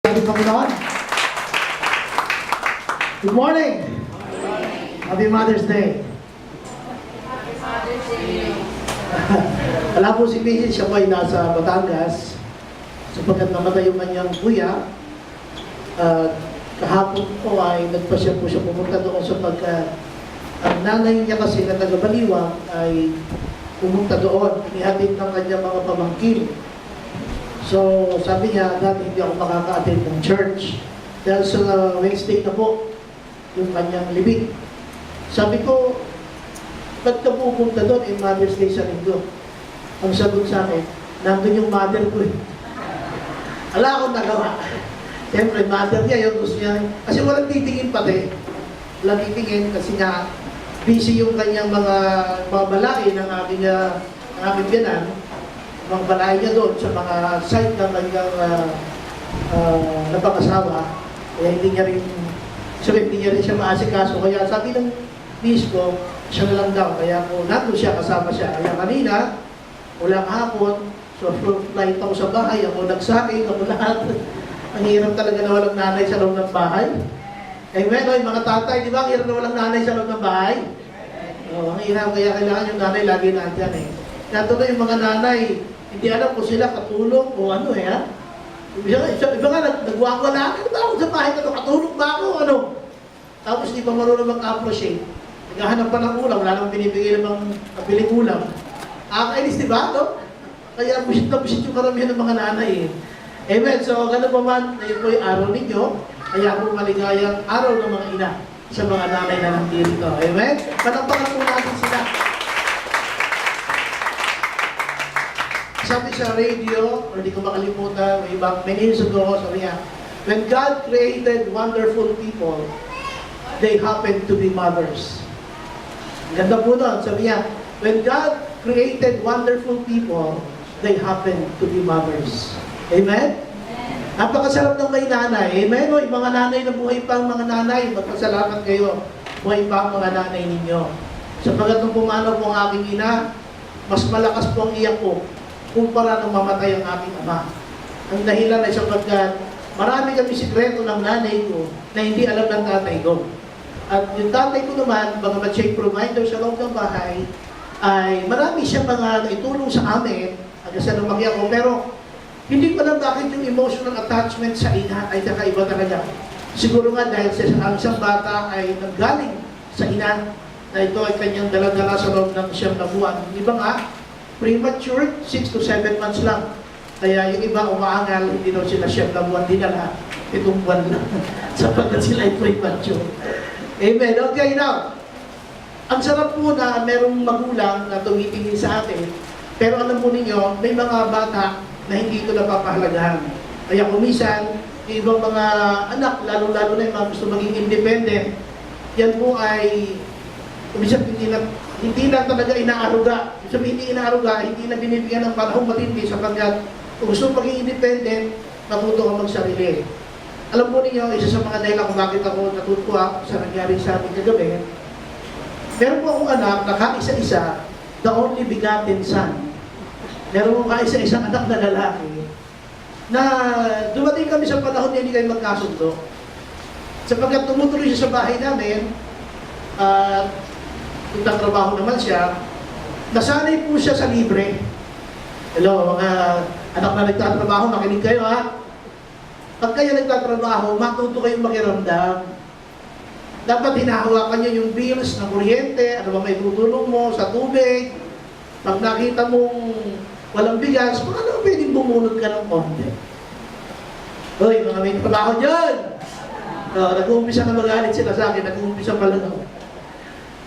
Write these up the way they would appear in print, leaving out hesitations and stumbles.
Ating Panginoon. Good morning. Happy Mother's Day. Alam po si Mrs. siya po ay nasa Batangas sapagkat namatay yung kanyang kuya. Kahapon po ay nagpasya po siya pumunta doon sapagkat ang nanay niya kasi na taga-Baliwang ay pumunta doon. Inihatid ng kanyang mga pamangkin. So, sabi niya, dati hindi ako makaka-attend ng church. Dahil sa Wednesday na po, yung kanyang libing. Sabi ko, ba't ka pupunta doon? Mother's Day sa linggo. Ang sagot sa akin, nandun yung mother ko eh. Wala akong nagawa. Siyempre, mother niya yun. Gusto niya, kasi walang titingin pati. Walang titingin kasi nga, busy yung kanyang mga balai ng aking biyanan. Mga balay niya doon sa mga site ng kanyang napag-asawa, kaya hindi niya rin siya maasikaso. Kaya sabi ng bispo, siya na lang daw. Kaya po, nandun siya, kasama siya. Kaya kanina, ulang hapon, so flight ako sa bahay, ako nagsakay, ako lahat. Ang hirap talaga na walang nanay sa loob ng bahay. Amen, yung mga tatay, di ba? Ang hirap na walang nanay sa loob ng bahay. Ang hirap, kaya kailangan yung nanay lagi nandiyan eh. Kaya tuloy yung mga nanay, hindi alam kung sila katulong o ano eh, ha? Iba nga, nagwawala ka na sa bahay ka, katulong ba ako, ano? Tapos di pa marunong mag-appreciate. Naghahanap pa ng ulam, wala namang binibigay namang kabiling ulam. Kainis, di ba, no? Kaya busit na busit yung karamihan ng mga nanay eh. Amen. So, gano'n pa man, ngayon po yung araw ninyo, kaya po maligayang araw ng mga ina sa mga nanay na nandito. Amen? Panampakan po natin sila. Sabi sa radio, or hindi ko makalimutan, way back many years ago, sabi niya, when God created wonderful people, they happen to be mothers. Ganda po nun. Sabi niya, when God created wonderful people, they happen to be mothers. Amen? Napakasarap ng may nanay. Amen? O, yung mga nanay na buhay pa ang mga nanay, magpasalamat kayo. Buhay pa ang mga nanay ninyo. Sapagat nung pumanaw po ang aking ina, mas malakas po ang iyak ko kumpara nung mamatay ang aking ama. Ang dahilan ay sapagkat marami kami sikreto ng nanay ko na hindi alam ng tatay ko. At yung tatay ko naman, bagamat siya'y provider sa loob ng bahay, ay marami siya mga naitulong sa amin hanggang sa lumaki ako. Pero hindi ko alam bakit yung emotional attachment sa ina ay kakaiba talaga. Siguro nga dahil sa isang bata ay nanggaling sa ina na ito ay kanyang dala-dala sa loob ng 9 na buwan. Di ba nga? Premature, 6 to 7 months lang. Kaya yung iba umaangal, hindi daw sila 9 na buwan, dinala. Itong buwan lang. Sapagkat sila ay premature. Amen. Okay, now, ang sarap po na merong magulang na tumitingin sa atin, pero alam po ninyo, may mga bata na hindi ito napapahalagahan. Kaya kumisan, yung ibang mga anak, lalo-lalo na yung mga gusto maging independent, yan po ay kumisan hindi na talaga inaaruga. Sabi hindi inaaruga, hindi na binibigyan ng panahong matindi sapagkat kung gusto maging independent, matuto ka magsarili. Alam po ninyo, isa sa mga dahilan kung bakit ako natutuwa sa nangyari sa ating kagabi, meron po akong anak na kaisa-isa, the only begotten son. Meron po kaisa-isang anak na lalaki na dumating kami sa panahon na hindi kayo magkasundo. Sapagkat tumutuloy siya sa bahay namin, kung nagtrabaho naman siya, nasanay po siya sa libre. Hello, mga anak na nagtatrabaho, makinig kayo ha. Pag kayo nagtatrabaho, matuto kayong makiramdam. Dapat hinahawakan nyo yung bills ng kuryente, ano ba may tutulong mo sa tubig. Pag nakita mong walang bigas, kung ano pwedeng bumunod ka ng konti. Hoy, mga may trabaho dyan! Nag-uumpisa na magalit sila sa akin, nag-uumpisa pala na.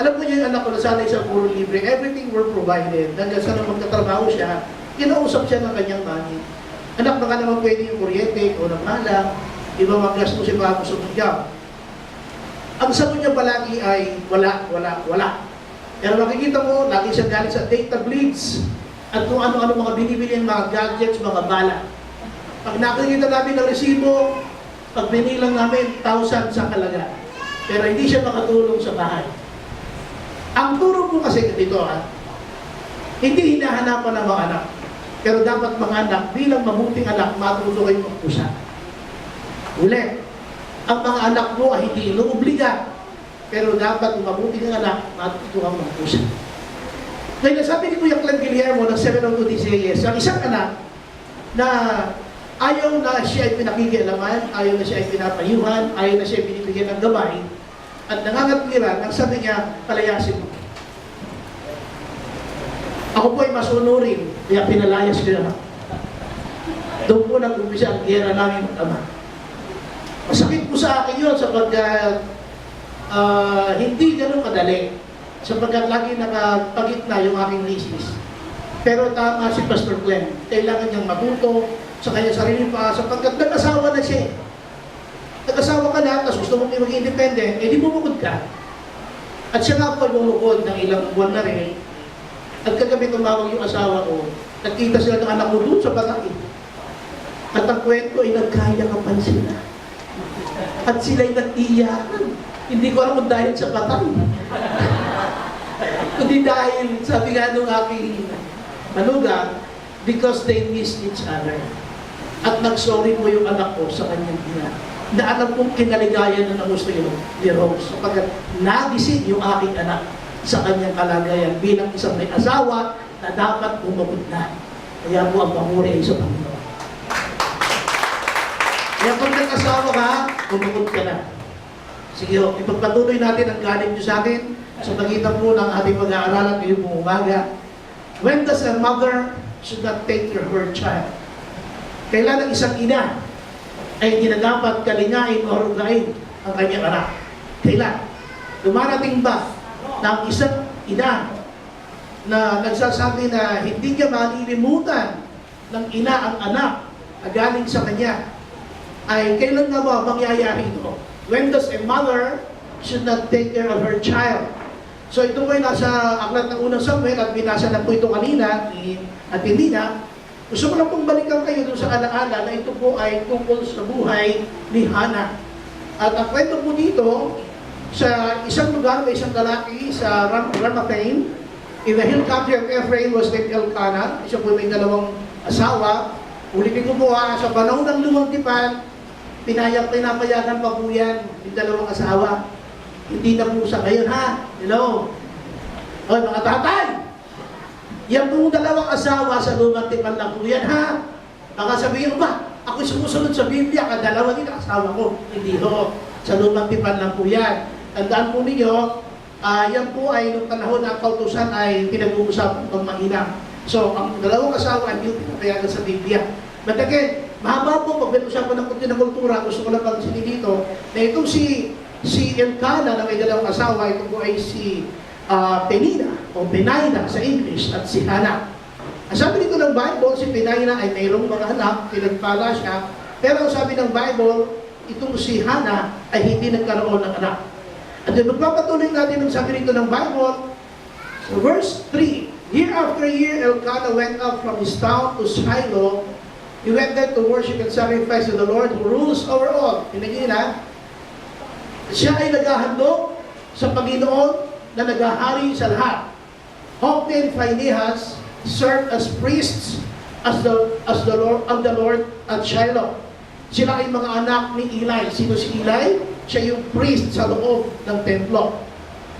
Alam mo yung anak ko na sanay sa puro libre, everything were provided. Hanggang sa nang magtatrabaho siya, kinausap siya ng kanyang money. Anak, baka naman pwede yung kuryente, o ng malang, iba magasto si Papa sa job. Ang sagot niya palagi ay wala, wala, wala. Pero makikita mo, lagi siya galing sa data bleeds at kung ano-ano mga binibili ng mga gadgets, mga bala. Pag nakikita namin ng resibo, pag binilang namin, 1,000 sa halaga. Pero hindi siya makatulong sa bahay. Ang turo ko kasi dito, hindi hinahanapan ng mga anak. Pero dapat mga anak, bilang mabuting anak, matuto kayong magpusa. Uli, ang mga anak mo ay hindi inuobliga, pero dapat kung mabuti ng anak, matutuwa mo po siya. Ngayon, sabi ni Kuya Clan Guillermo ng 702 DCAS, ang isang anak na ayaw na siya ay pinakikialaman, ayaw na siya ay pinapayuhan, ayaw na siya ay binibigyan ng gabay, at nangangatwiran, ang sabi niya, palayasin mo. Ako po ay masunurin, kaya pinalayas ko na. Doon po nag-umpisa ang gera namin mag-ama. Masakit po sa akin yun sapagkat hindi ganun kadali. Sapagkat lagi nakapagitna yung aking misis. Pero tama si Pastor Glenn, kailangan niyang matuto sa kanyang sarili pa sapagkat nag-asawa na siya. Nag-asawa ka na, tapos gusto mong maging independent, eh di bumukod ka. At siya nga po ay bumukod ng ilang buwan na rin. At kagabi tumawag yung asawa ko, nagkita sila ng anak ko doon sa batang. At ang kwento ay nagkayakapan sila. At sila'y nag-iyakan. Hindi ko alam kung dahil sa batang. Kundi dahil, sabi nga nung aking manugang, because they miss each other. At nag-sorry po yung anak ko sa kanyang ina. Na alam kong kinaligayan na gusto yun ni Rose. Sapagkat nagising yung aking anak sa kanyang kalagayan bilang isang may asawa na dapat bumabot na. Kaya po ang pamuri ay sa Panginoon. Kaya pag nag-asawa ka, bumabot ka na. Sige, ipagpatuloy natin ang galing nyo sa akin sa pagitan po ng ating pag-aaralan ngayong umaga. When does a mother should not take care of her child? Kailan ang isang ina ay hindi na dapat kalingain o rugain ang kanyang anak? Kailan? Dumarating ba na ang isang ina na nagsasabi na hindi niya malilimutan ng ina ang anak na galing sa kanya, ay kailan nga ba mangyayari ito? When does a mother should not take care of her child? So ito po ay nasa aklat ng unang Samuel at binasa na po ito kanina at hindi na. Gusto ko lang pong balikan kayo doon sa alaala na ito po ay tungkol sa buhay ni Hannah. At ang kwento po dito, sa isang lugar, may isang lalaki sa Ramathaim, in the hill country of Ephraim was named Elkanah. Isa po may dalawang asawa. Ulitin ko po sa panahon ng lumang tipan, pinapayagan pa po yan, yung dalawang asawa. Hindi na po sa ngayon, ha? Hello? O, mga tatay! Yan pong dalawang asawa sa lumang tipan lang po yan, ha? Baka sabihin ba, ako'y sumusunod sa Biblia, kadalawa din asawa ko. Hindi ho. Sa lumang tipan lang po yan. Tandaan po ninyo, yan po ay nung panahon na ang kautusan ay pinag-uusapan ng mahina. So, ang dalawang asawa ay hindi pinapayagan sa Biblia. But again, mahaba po, pag pinag-usapan ng kunti ng kultura, gusto ko lang pansinin dito, na itong si Elkanah na may dalawang asawa, ito po ay si Penina, o Penina sa English, at si Hannah. Ang sabi dito ng Bible, si Penina ay mayroong mga anak, pinagpala siya, pero ang sabi ng Bible, itong si Hannah ay hindi nagkaroon ng anak. At then magpapatuloy natin ang sabi rito ng Bible, so verse 3, Year after year, Elkanah went up from his town to Shiloh. He went there to worship and sacrifice to the Lord who rules over all. Pinagina, siya ay naghahandog sa Panginoon na naghahari sa lahat. Hophni and Phinehas served as priests of the Lord at Shiloh. Sila ay mga anak ni Eli. Sino si Eli? Siya yung priest sa loob ng templo.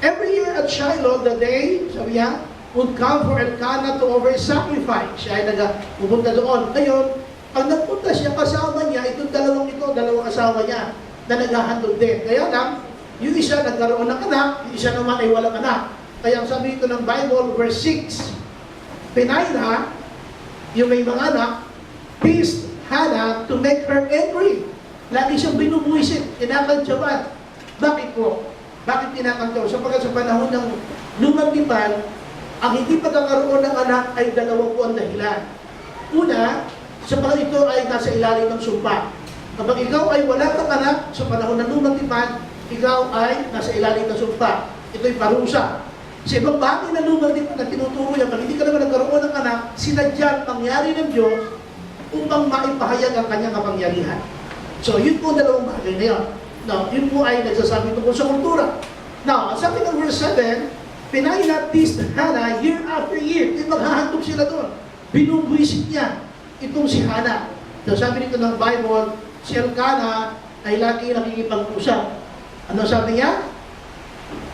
Every year at Shiloh, the day, sabi niya, would come for Elkanah to offer sacrifice. Siya ay pupunta doon. Ngayon, pag nagpunta siya, kasama niya, itong dalawang asawa niya, na naghahandog din. Kaya lang, yung isa nagkaroon ng anak, yung isa naman ay walang anak. Kaya ang sabi ito ng Bible, verse 6, Penina, yung may mga anak, teased Hannah to make her angry. Lagi siyang binubuisit, kinakantsawan. Bakit po? Bakit kinakantsawan? Sapagkat sa panahon ng lumang tipan, ang hindi pagkakaroon ng anak ay dalawa po ang dahilan. Una, sapagkat ito ay nasa ilalim ng sumpa. Kapag ikaw ay wala kang anak sa panahon ng lumang tipan, ikaw ay nasa ilalim ng sumpa. Ito'y parusa. Sa ibang bahagi ng lumang tipan na tinuturo yan, pag hindi ka naman nagkaroon ng anak, sinadyang mangyari ng Diyos upang maipahayag ang kanyang kapangyarihan. So, yun po ang dalawang bagay na yun. Now, yun po ay nagsasabi tungkol sa kultura. Now, sabi ng verse 7, Penina teased Hannah year after year. Yung maghahandog sila doon. Binubuisit niya itong si Hannah. So, sabi nito ng Bible, si Elkanah ay lagi nakikipag-usap. Ano sabi niya?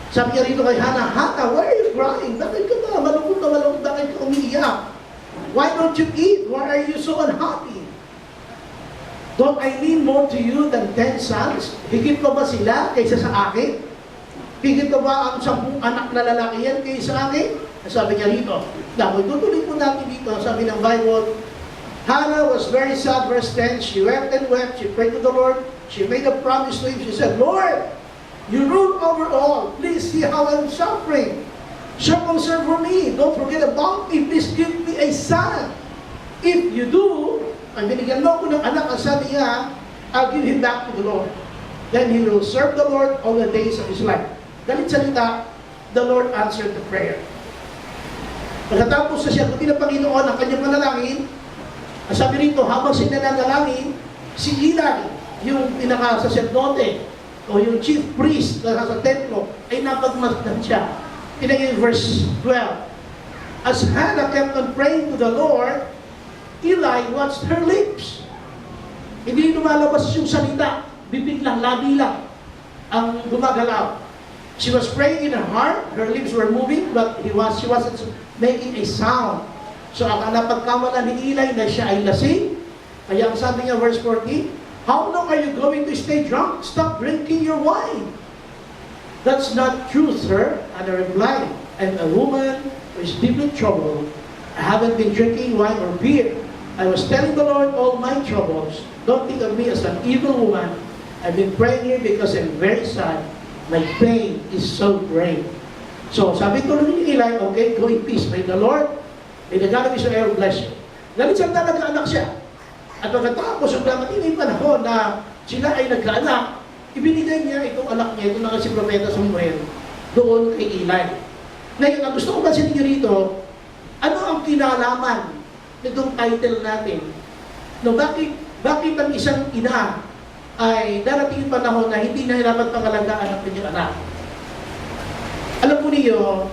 Sabi niya rito kay Hannah, Hannah, why are you crying? Bakit ka ba? Malungkot na malungkot, bakit ka umiiyak? Why don't you eat? Why are you so unhappy? Don't I mean more to you than 10 sons? Higit pa ba sila kaysa sa akin? Higit pa ba ang 10 anak na lalaki yan kaysa sa akin? Sabi niya rito. Now, tutuloy po natin dito, sabi ng Bible, Hannah was very sad, verse 10. She wept and wept. She prayed to the Lord. She made a promise to him. She said, Lord, you rule over all. Please see how I'm suffering. Show concern for me. Don't forget about me. Please give me a son. If you do, ang binigyan mo ko ng anak, ang sabi niya, I'll give him back to the Lord. Then he will serve the Lord all the days of his life. Galit salita, the Lord answered the prayer. Pagkatapos na siya, kundi ng Panginoon ang kanyang panalangin, ang sabi rito, habang sinanalangin, si Eli, yung pinaka-sacerdote, o yung chief priest na sa templo, ay napagmasdan siya. Pinagin verse 12. As Hannah kept on praying to the Lord, Eli watched her lips. Hindi lumalabas yung salita, bibig lang, labi lang ang gumagalaw. She was praying in her heart, her lips were moving, but she wasn't making a sound. So ang napagkamalan ni Eli na siya ay lasing, kaya ang sabi niya verse 14, how long are you going to stay drunk? Stop drinking your wine. That's not true, sir. And I replied, I'm a woman who is deeply troubled. I haven't been drinking wine or beer. I was telling the Lord all my troubles. Don't think of me as an evil woman. I've been praying here because I'm very sad. My pain is so great. So sabi ko ni Eli, okay, go in peace. May the Lord, may the God of Israel bless you. Ganit siya nagkaanak siya. At pagkatapos, yung damating yung panahon na sila ay nagkaanak, ibinigay niya itong anak niya, ito na si Propeta Samuel, doon kay Eli. Ngayon, ang gusto ko pansinin niyo rito, ano ang kinalaman nitong title natin? No, bakit ang isang ina ay darating yung panahon na hindi na dapat pangalagaan ang kanyang anak? Alam po niyo,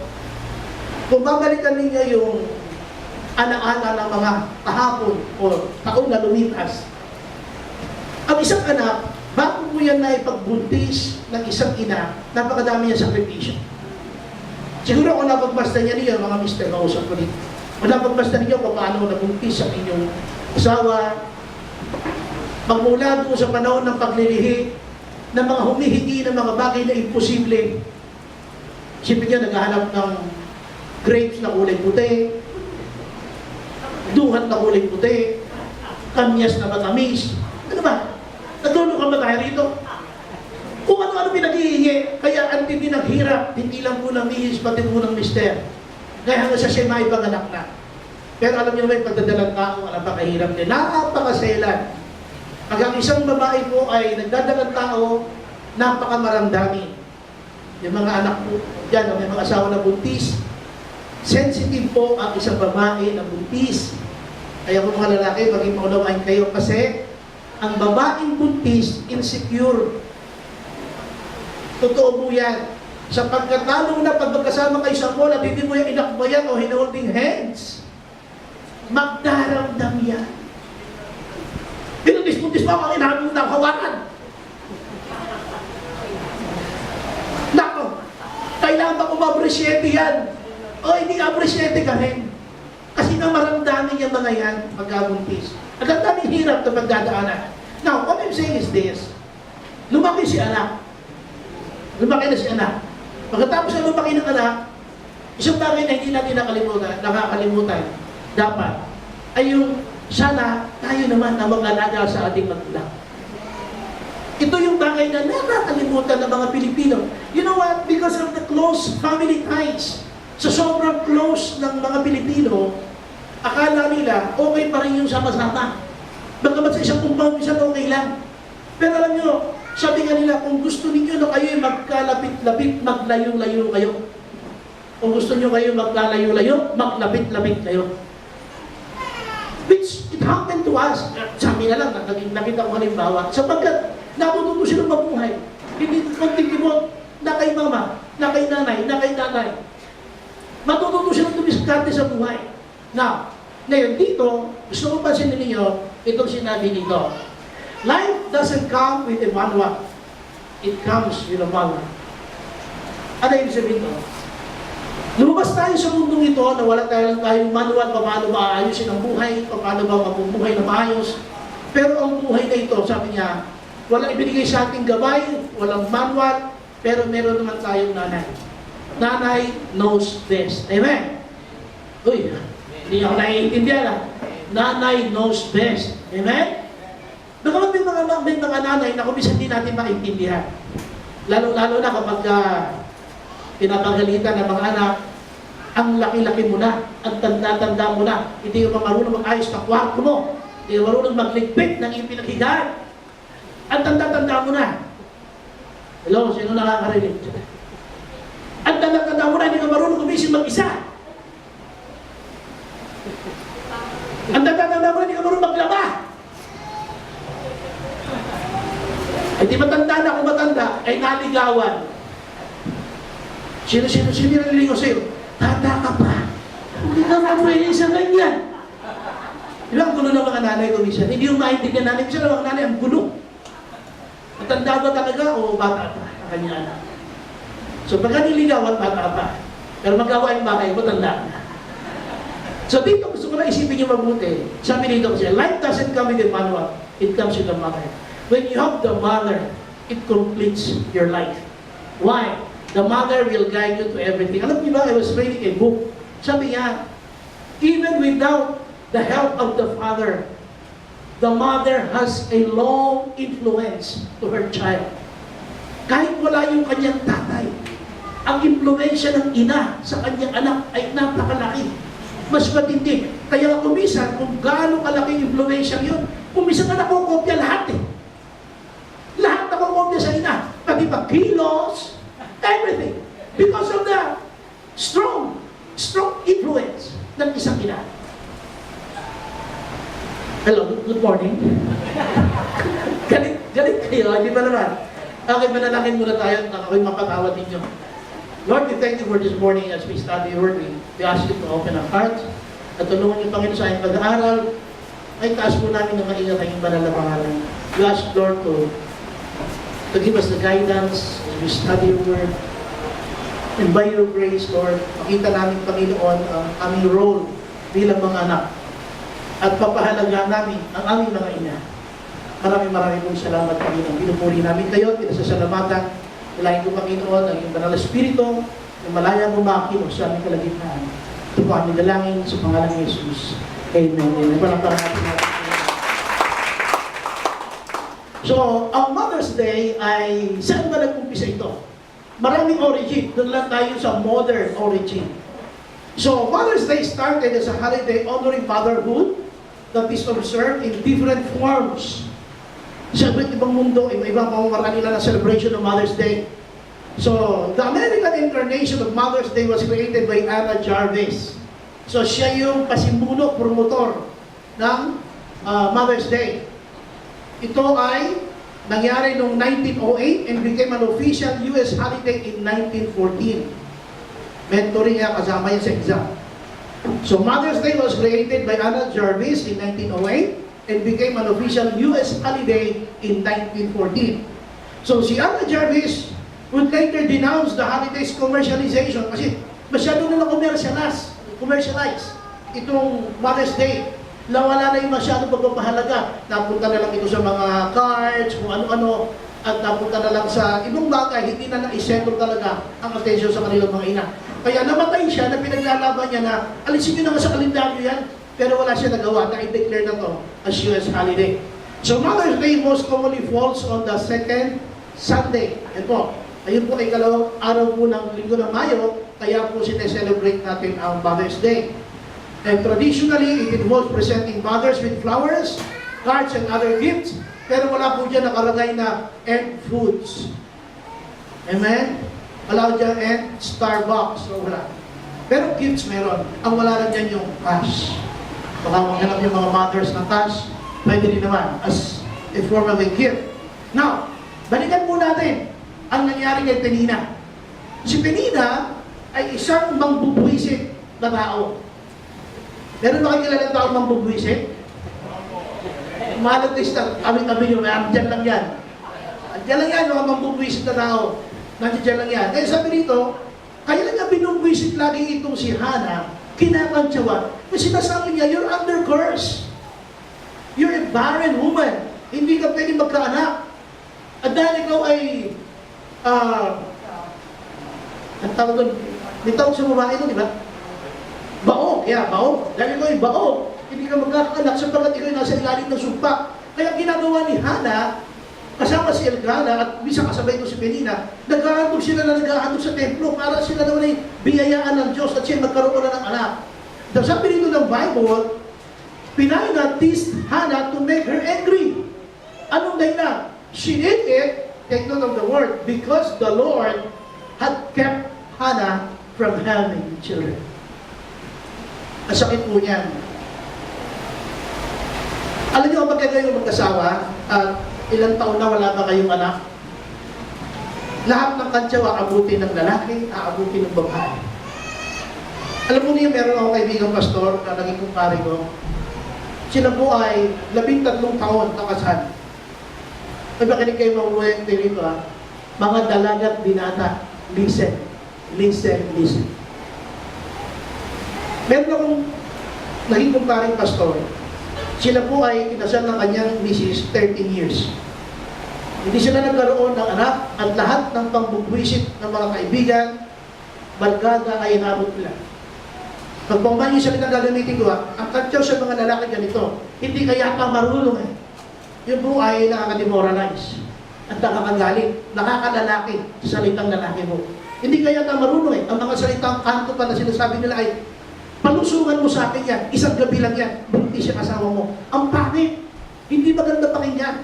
kung babalikan ninyo yung ana-ana ng mga kahapon o taon na lumipas, ang isang anak, bago mo yan na ipagbuntis ng isang ina, napakadami niya sakripisyo. Siguro kung napagbasta niya niyo, mga mister, kausap ko dito, kung napagbasta niyo kung paano nabuntis ang inyong asawa, magmula doon sa panahon ng paglilihi, ng mga humihingi ng mga bagay na imposible. Sipin niya, naghahanap ng grapes na kulay puti, duhat na kulay puti, kamyas na matamis. Ano ba? Natulog ka ba tayo rito? Kung ano-ano pinag-iingi, kaya ang tindi ng hirap, hindi lang po ng mihis, pati po ng mister. Kaya hanggang sa siya may panganak na. Pero alam niyo ba yung pagdadalang tao, napakahirap din, napakaselan. Hanggang isang babae po ay nagdadalang tao, napakamaramdami. Yung mga anak po dyan, may mga asawa na buntis, sensitive po ang isang babae na buntis. Kaya kung mga lalaki, maging maunawain kayo kasi ang babaeng buntis, insecure. Totoo po yan. Sapagkat lalo na pag magkasama kayo sa mall at hindi mo yung inakbayan o hinolding hands, magdaramdam yan. Pinundis-pundis pa ang inabi mo ng hawakan. Nako, kailangan ba umapresyete yan? O hindi apresyete ka rin. Kasi na maramdamin yung mga yan pagkabuntis. At ang daming hirap na pagdadaanan. Now, what I'm saying is this. Lumaki si anak. Lumaki na si anak. Pagkatapos na lumaki ng anak, isang bagay na hindi natin nakakalimutan, dapat, ay yung sana tayo naman na mag-alaga sa ating magulang. Ito yung bagay na nakakalimutan ng mga Pilipino. You know what? Because of the close family ties, sa sobrang close ng mga Pilipino, akala nila, okay pa rin yung sama-sama. Bagamat sa isang compound, isang okay lang. Pero alam nyo, sabi nga nila, kung gusto ninyo na kayo magkalapit-lapit, maglayo-layo kayo. Kung gusto nyo kayo magkalayo-layo, maglapit-lapit kayo. Which, it happened to us. Sabi na lang, nakita ko halimbawa, sapagkat natututo silang mabuhay. Hindi konting kibot, na kay mama, na kay nanay, na kay tatay. Matututo silang tumiskarte sa buhay. Now, ngayon dito, gusto ko pansinin ninyo itong sinabi dito. Life doesn't come with a manual. It comes with a manual. Ano yung sabihin ko? Lumabas tayo sa mundong ito na wala tayong manual paano maayusin ang buhay, paano ba mabubuhay na maayos. Pero ang buhay na ito, sabi niya, walang ibinigay sa ating gabay, walang manual, pero meron naman tayong nanay. Nanay knows best. Amen? Uy, hindi ako naiintindihan. Nanay knows best. Amen? Baka may mga nanay na kung minsan hindi natin maintindihan. Lalo-lalo na kapag pinapagalitan ng mga anak, ang laki-laki mo na, ang tanda-tanda mo na, hindi ka marunong mag-ayos ng kwarto mo, hindi ka marunong magligpit ng iyong pinaghigaan. Ang tanda-tanda mo na. Hello, sino nakakarinig? Ang tanda-tanda mo na, hindi ka marunong gumising mag-isa. Ang tanda-tanda mo na, hindi ka marunong maglaba. Ay di matanda na kung matanda, ay naligawan. Sino naliligaw sa'yo? Tata ka pa. Hindi ka na pwede sa ganyan. Di ba ang gulo ng mga nanay ko minsan? Hindi yung maintindihan namin. Minsan ang mga nanay, ang gulo. Matanda ba talaga o bata pa? Ang kanya anak. So pagka niligawan, bata pa. Pero magawa yung bakay, matanda na. So dito gusto ko na isipin yung mabuti. Sabi dito kasi, life doesn't come with a manual. It comes with the mother. When you have the mother, it completes your life. Why? The mother will guide you to everything. Alam niyo ba, I was reading a book. Sabi niya, even without the help of the father, the mother has a long influence to her child. Kahit wala yung kanyang tatay, ang impluensya ng ina sa kanyang anak ay napakalaki. Mas matindi. Kaya kumisan, kung gaano kalaki yung impluensya yun, kumisan na nakukopya lahat eh. Lahat nakukopya sa ina. Pati pagkilos, everything. Because of the strong influence ng isang ina. Hello, good morning. Galit kayo, di ba naman? Okay, manalangin muna tayo at ako'y mapatawad ninyo. Lord, we thank you for this morning as we study your word. We ask you to open our hearts at tulungan niyo, Panginoon, sa aking pag-aaral. Ay taas po namin ng maingat ang banal na pangalan. We ask, Lord, to give us the guidance as we study your word. And by your grace, Lord, makita namin, Panginoon, ang aming role bilang mga anak. At papahalaga namin ang aming mga ina. Maraming pong salamat, Panginoon. Pinupuri namin kayo, pinasasalamatan. Ilahin ko, Panginoon, ang iyong banal na Espiritu, na malaya mo makinig sa aming kalagitnaan. Ito po aming dalangin sa pangalan ni Jesus. Amen. Amen. Palakpakan natin natin. So, ang Mother's Day ay, saan ba nag-umpisa ito? Maraming origin. Doon lang tayo sa modern origin. So, Mother's Day started as a holiday honoring motherhood that is observed in different forms. Sa ibang mundo, iba-ibang pamamaraan nila ng celebration of Mother's Day. So, the American incarnation of Mother's Day was created by Anna Jarvis. So, siya yung pasimuno, promotor ng Mother's Day. Ito ay nangyari noong 1908 and became an official US holiday in 1914. Mentoring niya, kasama yan sa exam. So, Mother's Day was created by Anna Jarvis in 1908 and became an official US holiday in 1914. So, si Anna Jarvis would later denounce the holiday's commercialization kasi masyado na commercialize itong Mother's Day. Nawala na yung masyado pagpapahalaga. Napunta na lang ito sa mga cards, kung ano-ano, at napunta na lang sa ibang bagay, hindi na na-isentro talaga ang attention sa kanilang mga ina. Kaya namatay siya na pinaglalaban niya na alisin nyo naman sa kalendaryo yan, pero wala siya nagawa na i-declare na to as US holiday. So Mother's Day most commonly falls on the second Sunday. Yan po. Ayun po ay kalawang araw po ng linggo ng Mayo, kaya po sineselebrate natin ang Mother's Day. And traditionally, it involves presenting mothers with flowers, cards, and other gifts. Pero wala po dyan nakalagay na and foods. Amen? Wala po dyan and Starbucks. So wala. Pero gifts meron. Ang wala lang dyan yung cash. Baka maghanap yung mga mothers ng cash, pwede rin naman as a form of a gift. Now, balikan po natin ang nangyari kay Penina. Si Penina ay isang mangbubuisit na tao. Meron ba kayo kilalang tao mangbubuisit? lumalagay sa kami-kami nyo, andyan lang yan. Andyan lang yan, mga mambubwisit na tao. Nandiyan lang yan. Kaya sabi dito, kaya nga binubwisit lagi itong si Hannah, kinakantsawan. Kasi sinasabi niya, you're under curse. You're a barren woman. Hindi ka pwede magkaanak. At dahil ikaw ay, ang tawag doon, may tawag sa babae doon, di ba? Baog, baog. Dahil ikaw ay baog, hindi ka magkakaanak sapagkat ikaw ay nasa ilalim ng sumpa. Kaya ginagawa ni Hannah, kasama si Elkanah at bisa kasabay ko si Penina, naghahandog sila na naghahandog sa templo para sila naman ay biyayaan ng Diyos at siya magkaroon na ng anak. Sabi dito ng Bible, Penina teased Hannah to make her angry. Anong dahilan? She did it, take note of the word, because the Lord had kept Hannah from having children. Ang sakit po niyan. Alam niyo, kapag kayo mag-asawa, ilang taon na wala ba kayong anak? Lahat ng kantsaw aabutin ng lalaki, aabutin ng babae. Alam mo niyo, meron akong kaibigang pastor na naging kumpare ko. Sila po ay 13 taon na kasal. Ay makinig kayo mabuhay dito mga dalagat binata, listen. Meron akong naging kumparing pastor. Sila po ay kinasal ng kanyang misis 13 years. Hindi sila nagkaroon ng anak at lahat ng pambubwisit ng mga kaibigan, barkada ay inabot nila. Pagpangman yung salita gagamitin ko, ang kantyaw sa mga lalaki ganito, hindi kaya pa marunong Yung po ay nakaka-demoralize at nakakagalit, nakakalalaki sa salitang lalaki mo. Hindi kaya ta marunong Ang mga salitang kanto pa na sinasabi nila ay, palusungan mo sa akin yan, isang gabi lang yan, buntis yung asawa mo. Ang pangit, hindi maganda pakinggan.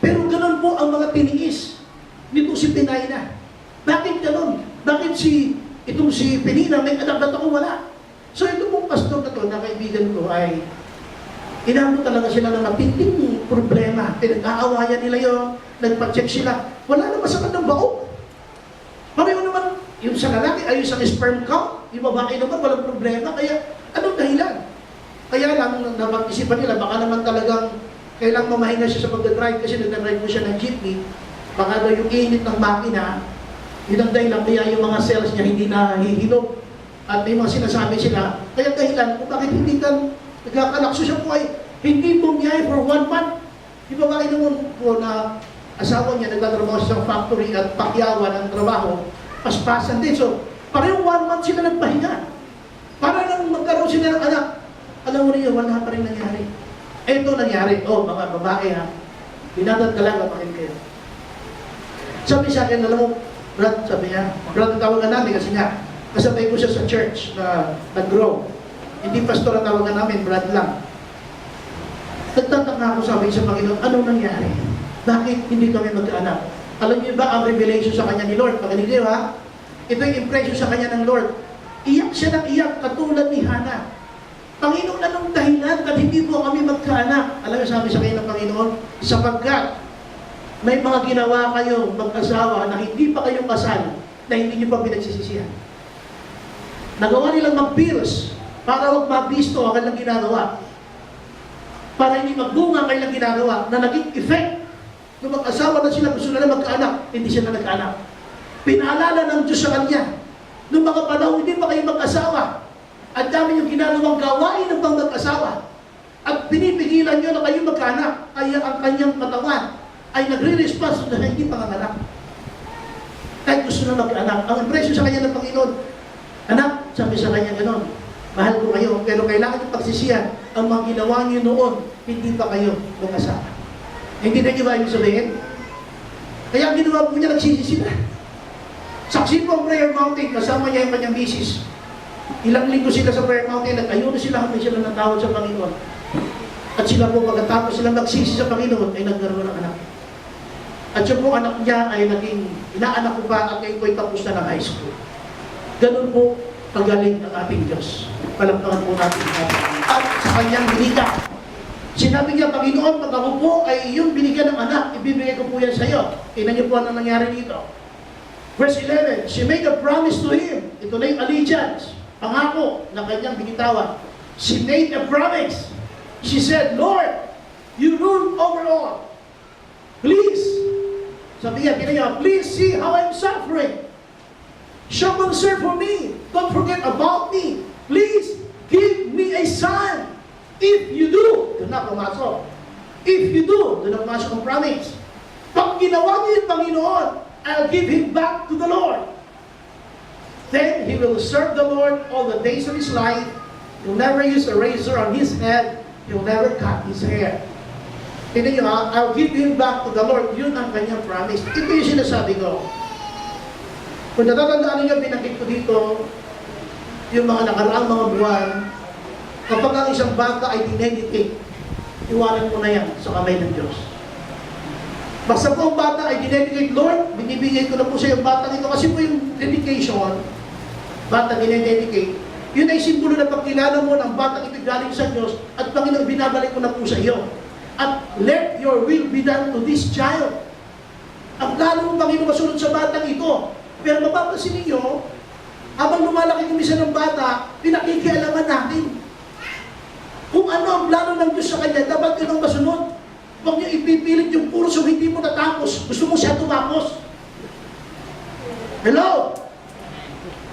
Pero ganun po ang mga tiniis nito si Penina. Bakit ganun? Bakit itong si Penina may anak na ako wala? So ito pong pastor na to, na kaibigan ko ay inabot talaga sila ng matinding problema. Pinag-aawayan nila yun, nagpa-check sila. Wala naman sa kandang baog. Pareho naman, yung sa lalaki ay isang sperm count, yung babae naman walang problema. Kaya anong dahilan? Kaya lang napag-isipan nila, baka naman talagang kailang mamahinga siya sa pagdadrive kasi nagdadrive mo siya ng jeepney. Baka daw yung init ng makina, yun ang dahilan, kaya yung mga cells niya hindi nahihinog. At may mga sinasabi sila, kaya dahilan kung bakit hindi ka nagkakanak. So siya po ay hindi bumiyay for 1 month. Yung babae naman po na asawa niya, nagtatrabaho sa factory at pakyawan ang trabaho, paspasan din. So, parehong 1 month sila nagpahinga. Para lang magkaroon sila ng anak. Alam mo niyo, wala pa rin nangyari. Ito nangyari. Mga babae binatad talaga, makinig kayo. Sabi sa akin, alam mo, Brad, sabi niya, Brad, tawagan natin kasi nga, kasabay ko siya sa church na nag-grow. Hindi pastor ang tawagan namin, Brad lang. Nagtatak na ako, sabi sa Panginoon, anong nangyari? Bakit hindi kami magkaanak? Alam niyo ba ang revelation sa kanya ni Lord? Pakinig niyo ito yung impression sa kanya ng Lord. Iyak siya ng iyak, katulad ni Hannah. Panginoon, anong dahilan at hindi po kami magkaanak? Alam niyo, sabi sa kanya ng Panginoon, sapagkat may mga ginawa kayo mag-asawa na hindi pa kayong kasal, na hindi niyo pa pinagsisisihan. Nagawa nilang mag-pills para huwag mabisto ang kanilang ginagawa. Para hindi magbunga ang kanilang ginagawa na naging effect. Nung mag-asawa na sila, gusto na magkaanak, hindi sila nagkaanak. Pinaalala ng Diyos sa kanya. Nung mga panahon, hindi pa kayo mag-asawa. At dami yung ginagawang gawain ng pang mag-asawa. At pinipigilan nyo na kayo magkaanak. Kaya ang kanyang katawan ay nagre-response na hindi panganganak. Kahit gusto na mag-anak. Ang impresyon sa kanya ng Panginoon, anak, sabi sa kanya gano'n, mahal ko kayo, pero kailangan yung pagsisiyan ang mga ginawa niyo noon, hindi pa kayo mag-asawa. Hindi na niyo ba yung sabihin? Kaya ang ginawa po niya, nagsisisi na. Saksi po ang prayer mountain, kasama niya yung kanyang misis. Ilang linggo sila sa prayer mountain, nag-ayuno sila hanggang sila natawad sa Panginoon. At sila po, pagkatapos sila magsisi sa Panginoon, ay nagkaroon ng anak. At yung po anak niya ay naging, inaanak ko pa at ngayon ko'y tapos na ng high school. Ganun po pagaling ng ating Diyos. Palakpakan po natin at sa kanyang binika. Sinabi niya, Panginoon, pag ako po ay yung binigyan ng anak, ibibigay ko po yan sa iyo. Tingnan niyo po ano nangyari dito. Verse 11, she made a promise to him. Ito na yung allegiance, pangako na kanyang binitawan. She made a promise. She said, Lord, you rule over all. Please, sabi niya, please see how I'm suffering. Show concern for me. Don't forget about me. Please, give me a son. If you do, doon na pumasok. If you do, doon na pumasok ang promise. Pag ginawa niyo yung Panginoon, I'll give him back to the Lord. Then he will serve the Lord all the days of his life. He'll never use a razor on his head. He'll never cut his hair. Tignan niyo ha, I'll give him back to the Lord. Yun ang kanyang promise. Ito yung sinasabi ko. Kung natatandaan niyo, binanggit ko dito, yung mga nakaraang mga buwan, kapag ang isang bata ay dinedicate, iwanan mo na yan sa kamay ng Diyos. Basta po ang bata ay dinedicate, Lord, binibigay ko na po sa iyo ang bata nito. Kasi po yung dedication, bata dinedicate, yun ay simbolo na pagkilala mo ng batang ito galing sa Diyos at Panginoon, binabalik ko na po sa iyo. At let your will be done to this child. Ang plano mo, Panginoon, masunod sa batang ito. Pero mapapansin ninyo, habang lumalaki kumisa ng bata, pinakikialaman natin kung ano ang plano ng Diyos sa kanya, dapat yun ang masunod. Huwag niyo ipipilit yung kurso, hindi mo natapos. Gusto mo siya tumapos. Hello?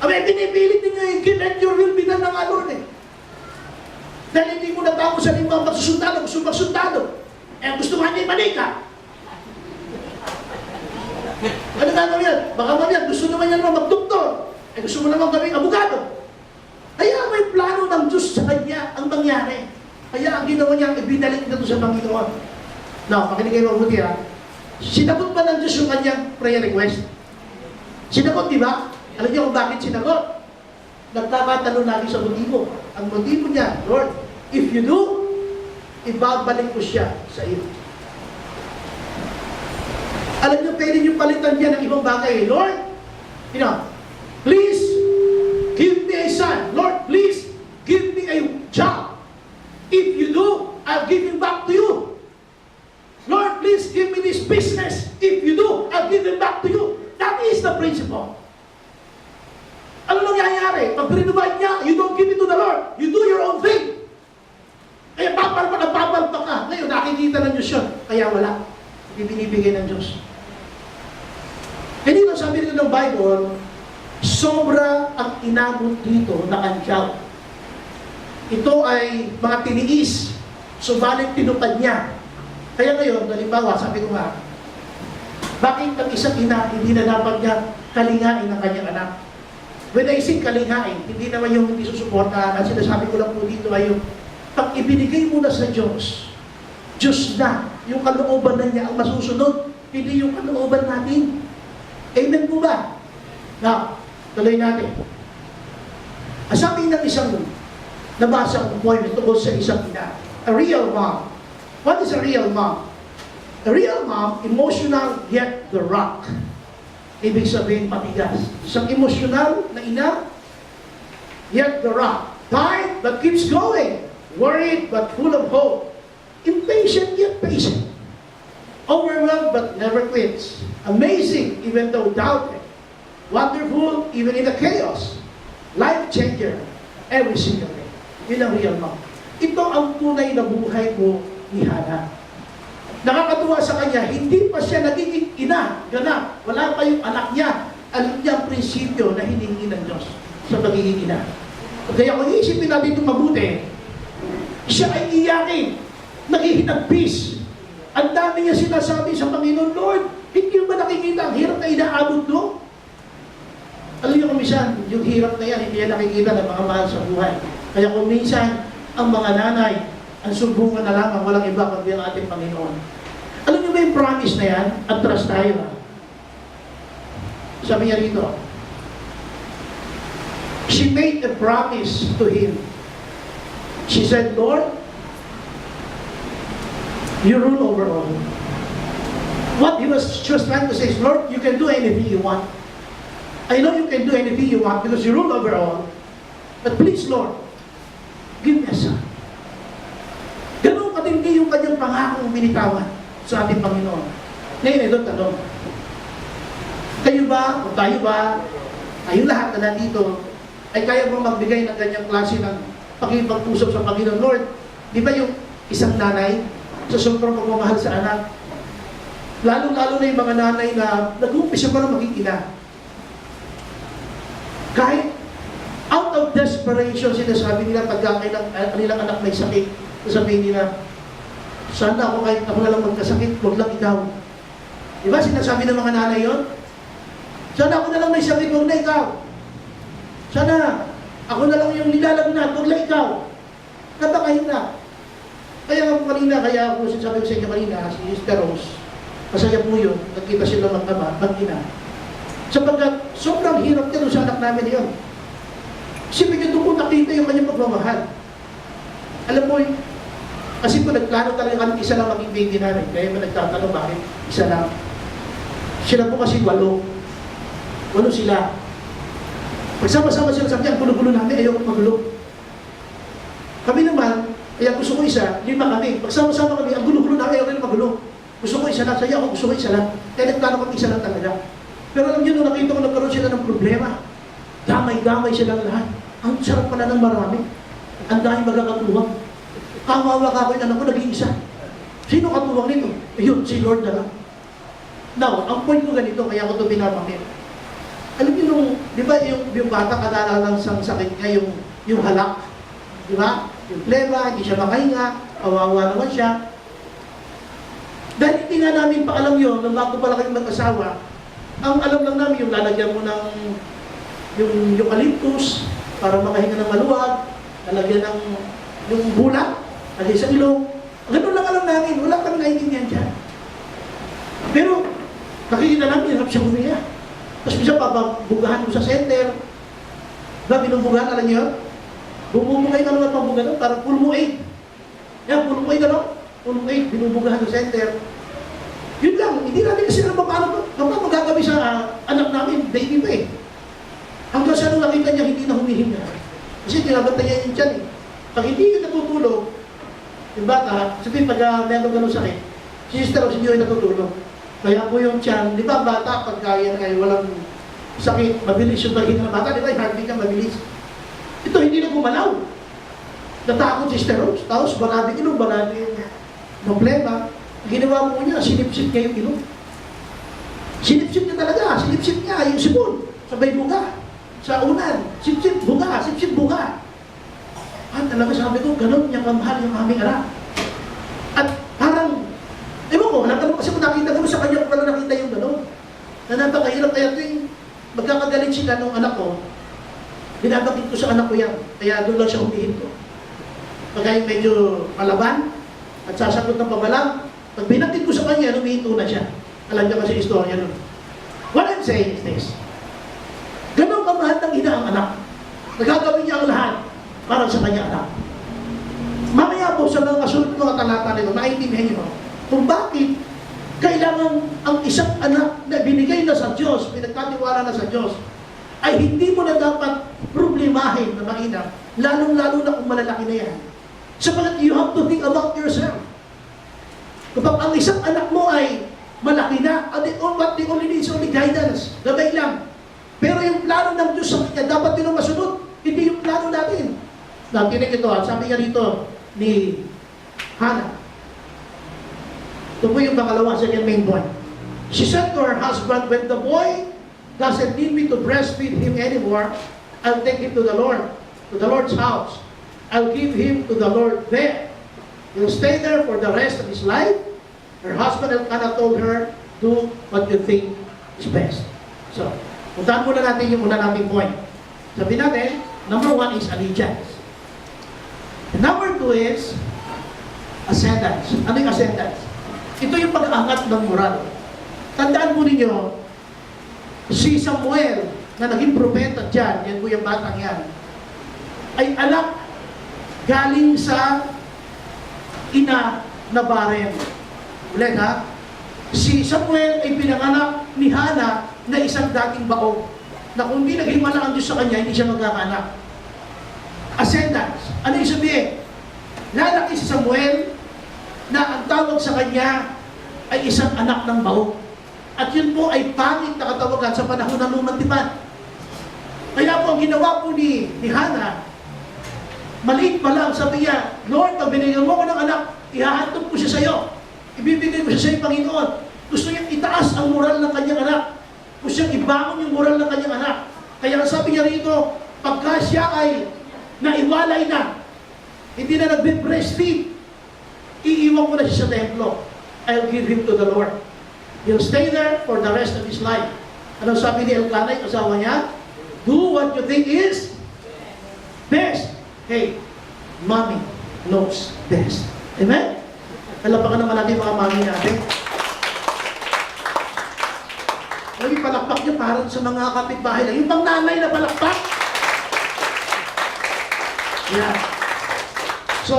Abay, pinipilit ninyo yung let your will be done ng Lord eh. Dahil hindi mo natapos sa limang magsusundalo, gusto magsundalo. Eh, gusto nga niya manika. Ano nga naman yan? Baka man gusto naman yan magdoktor. Eh, gusto mo naman gawing abogado. Kaya may plano ng Diyos sa kanya ang mangyari. Kaya ang ginawa niya, ibinalik na ito sa Panginoon. Now, makinig kayo mabuti ha. Sinagot ba ng Diyos yung kanyang prayer request? Sinagot, di ba? Alam niyo kung bakit sinagot? Nagkakatanong natin sa motibo. Ang motibo niya, Lord, if you do, ibabalik ko siya sa iyo. Alam niyo, pwede niyo palitan niya ng ibang bagay. Lord, please, give me a son. Lord, please, give me a job. If you do, I'll give him back to you. Lord, please give me this business. If you do, I'll give it back to you. That is the principle. Ano nangyayari? Pag pinubay niya, you don't give it to the Lord. You do your own thing. Kaya papalpak ka. Ngayon, nakikita ng Diyos yun. Kaya wala. Hindi binibigay ng Diyos. Hindi lang sabi nito ng Bible, sobra ang inabot dito na kantyaw. Ito ay mga tiniis, subalit tinupad niya. Kaya ngayon, halimbawa, sabi ko nga, bakit ang isang ina hindi na dapat niya kalingain ang kanyang anak? When I say kalingain, hindi naman yung hindi susuportahan. Ang sinasabi ko lang po dito ay yung pag ibinigay mo na sa Diyos, Diyos na, yung kalooban na niya ang masusunod, hindi yung kalooban natin. Amen po ba? Now, tuloy natin. Ang sabi ng isang nabasa kong poem tungkol sa isang ina, a real mom. What is a real mom? A real mom, emotional yet the rock. Ibig sabihin matigas. Isang emotional na ina, yet the rock. Tired but keeps going. Worried but full of hope. Impatient yet patient. Overwhelmed but never quits. Amazing even though doubted. Wonderful even in the chaos. Life changer every single day. Yun ang real mom. Ito ang tunay na buhay mo ni Hannah. Nakakatuwa sa kanya, hindi pa siya nagiging ina, ganap. Wala pa yung anak niya. Alam niya ang prinsipyo na hinihingi ng Diyos sa pagiging ina. Kaya kung iisipin natin itong mabuti, siya ay iyakin, naghihinagpis. Ang dami niya sinasabi sa Panginoon, Lord, hindi ba nakikita ang hirap na inaabot no? Alam niyo kung minsan, yung hirap na yan, hindi yan nakikita ng mga mahal sa buhay. Kaya kung minsan, ang mga nanay, ang sumbungan na lamang, walang iba kundi ang ating Panginoon. Alam niyo ba yung promise na yan? Atras tayo ha. Sabi niya rito, she made a promise to him. She said, Lord, you rule over all. What she was trying to say is, Lord, you can do anything you want. I know you can do anything you want because you rule over all. But please, Lord, give me a son. Ganun katindi yung kanyang pangakong binitawan sa ating Panginoon. Ngayon, ito tanong. Kayo ba, o tayo ba, tayo lahat na nandito, ay kaya mo magbigay ng ganyang klase ng pakipag-usap sa Panginoon? Lord, di ba yung isang nanay, sa sobrang pagmamahal sa anak. Lalo-lalo na yung mga nanay na nag-uumpisa pa na maging ina. Kahit out of desperation, sinasabi nila pagka kanilang anak may sakit, sasabihin nila, sana ako kahit ako na lang magkasakit, huwag lang ikaw. Diba sinasabi ng mga nanay yon? Sana ako na lang may sakit, huwag na ikaw. Sana ako na lang yung nilalagnat, huwag lang ikaw. Natakahin na. Kaya nga po kanina, kaya ako sinasabi ko sa inyo kanina, si Sister Rose, masaya po yun, nagkita sila ng ama, mag-ina. Sapagkat sobrang hirap niya sa anak namin yun. Siyempre niya doon po nakita yung kanyang pagmamahal. Alam mo, kasi po nagplano talaga kami isa lang maging baby namin. Kaya mo nagtatanong bakit isa lang. Sila po kasi 8. 8 sila. Pagsama-sama sila sabi niya, ang gulo-gulo namin, ayaw ko magulo. Kami naman, kaya gusto ko isa, 5 kami. Pagsama-sama kami, ang gulo-gulo namin, ayaw rin magulo. Gusto ko isa lang, saya ako, gusto ko isa lang. Kaya nagplano kami isa lang talaga. Pero alam niyo, nung nakita ko nagkaroon sila ng problema, damay-damay silang lahat. Ang sarap pala ng marami. Ang dahil magkakatuwang. Kawawa ka ko yung anak ko, nag-iisa. Sino katuwang nito? Ayun, si Lord na lang. Now, ang point ko ganito, kaya ko ito binabangin. Alam niyo nung, di ba yung bata kadala lang sa sakit niya, yung halak. Di ba? Yung pleba, hindi siya makahinga, kawawa naman siya. Dahil hindi nga namin pa alam yun, nung bago pala kayong mag-asawa, ang alam lang namin yung lalagyan mo ng yung eucalyptus para makahinga ng maluwag, lalagyan ng yung bulak, lagay sa ilong. Ganun lang alam namin, wala kang naiintindihan dyan. Pero, nakikita namin, hirap siya humiya. Tapos bisa papabugahan mo sa center. Diba, binubugahan, alam niyo? Bumubugay ka naman pabugahan, parang pulmo 8. Yan, pulmo 8, ano? Pulmo 8, binubugahan sa center. Yun lang, hindi namin kasi alam paano magagabi sa anak namin, baby pa eh. Hanggang sa nung nakita niya, hindi na humihinga. Kasi tinabata niya yung tiyan eh. Pag hindi yun natutulog, yung bata, sabihin pag meron ganun sakit, si Sister Rose hindi yun natutulog. Kaya po yung tiyan, di ba bata, pag kaya walang sakit, mabilis yung paghinga ng bata, di ba yung heartbeat ka mabilis. Ito hindi na gumalaw. Natakot si Sister Rose, tapos baradi ilong, baradi yung problema. Ginawa mo niya, sinipsip niya yung ilong. Sinipsip niya talaga, sinipsip niya yung sipon, sabay buga, sa unan, sipsip, buga, sipsip, buga. At talaga sabi ko, ganun niya kamahal yung aming anak. At parang, ewan ko, natanong kasi kung nakita ko sa kanya, kung pala nakita yung ganun. Na napakahirap, kaya tuwing magkakagalit sila ng anak ko, binabakit ko sa anak ko yan, kaya doon lang siya humihinto. Pagka yung medyo palaban, at sasagot ng pabalang, pag binatid ko sa kanya, humihinto na siya. Alam niya kasi istorya nun. What I'm saying is this. Ganun kamahal ng ina ang anak. Nagagawin niya ang lahat para sa kanya anak. Mamaya po sa mga kasunod ng mga talata nito, maintindihan niyo kung bakit kailangan ang isang anak na binigay na sa Diyos, pinagkatiwala na sa Diyos, ay hindi mo na dapat problemahin na mainam, lalong-lalo na kung malalaki na yan. Sapagat you have to think about yourself. Kapag ang isang anak mo ay malaki na, what they only need is only guidance, gabay lang. Pero yung plano ng Diyos sa kanya, dapat din ang masunod, hindi yung plano natin. Natinig ito, sabi nga dito ni Hannah. Ito po yung pangalawa, second main point. She said to her husband, when the boy doesn't need me to breastfeed him anymore, I'll take him to the Lord, to the Lord's house. I'll give him to the Lord there. He'll stay there for the rest of his life. Her husband Elkanah told her, do what you think is best. So, puntahan muna natin yung una nating point. Sabi natin, number 1 is allegiance. And number 2 is ascendance. Ano yung ascendance? Ito yung pag-aangat ng moral. Tandaan po ninyo, si Samuel na naging propeta dyan, yan po yung batang yan, ay anak galing sa ina na barem. Ulit ha? Si Samuel ay pinanganak ni Hannah na isang dating baog na kung hindi naghimala ang Diyos sa kanya, hindi siya magkakanak. Ascendance. Ano yung sabihin? Lalaki si Samuel na ang tawag sa kanya ay isang anak ng baog. At yun po ay pangit na katawagan sa panahon ng lumang tipan. Kaya po ang ginawa po ni Hannah, maliit pa lang, sabi niya, Lord, pag binigyan mo ko ng anak, ihahantog ko siya sa iyo Gusto siya yung Panginoon. Gusto niyang itaas ang moral ng kanyang anak. Gusto niyang ibangon yung moral ng kanyang anak. Kaya sabi niya rito, pagka siya ay naiwalay na, hindi na nagbe-breastfeed, iiwan ko na siya sa templo. I'll give him to the Lord. He'll stay there for the rest of his life. Ano sabi ni Elkanah, yung asawa niya? Do what you think is best. Hey, mommy knows best. Amen? Palapakan naman natin mga mami natin. Lagi palakpak niya parang sa mga kapitbahay lang. Yung pang nanay na palakpak. Yeah. So,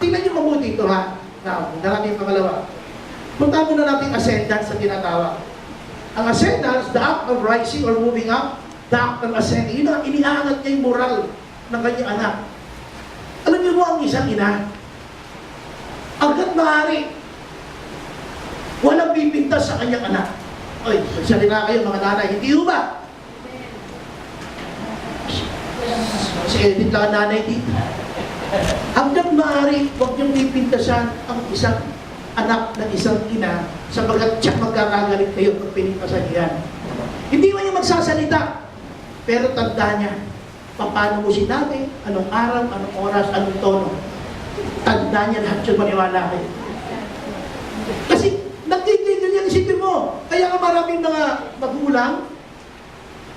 tingnan niyo mabuti ito ha. Now, natin yung pangalawa. Punta muna natin ascendance sa tinatawag. Ang ascendance, the act of rising or moving up, the act of ascending. Yun ang iniangat niya yung moral ng kanyang anak. Alam niyo mo ang isang ina, agad maaari, walang pipintas sa kanyang anak. Oy, magsalita kayo mga nanay, hindi ho ba? Si Edith lang ang nanay dito. Hanggang maaari, huwag niyong pipintasan ang isang anak ng isang ina sapagkat siya magkakagalit kayo pag pinipintasan niyan. Hindi man niya magsasalita, pero tanda niya, paano mo sinabi, anong araw, anong oras, anong tono. Tanda niya lahat yun, maniwala kayo. Kasi nagtigil yan, isipin mo. Kaya nga maraming mga magulang,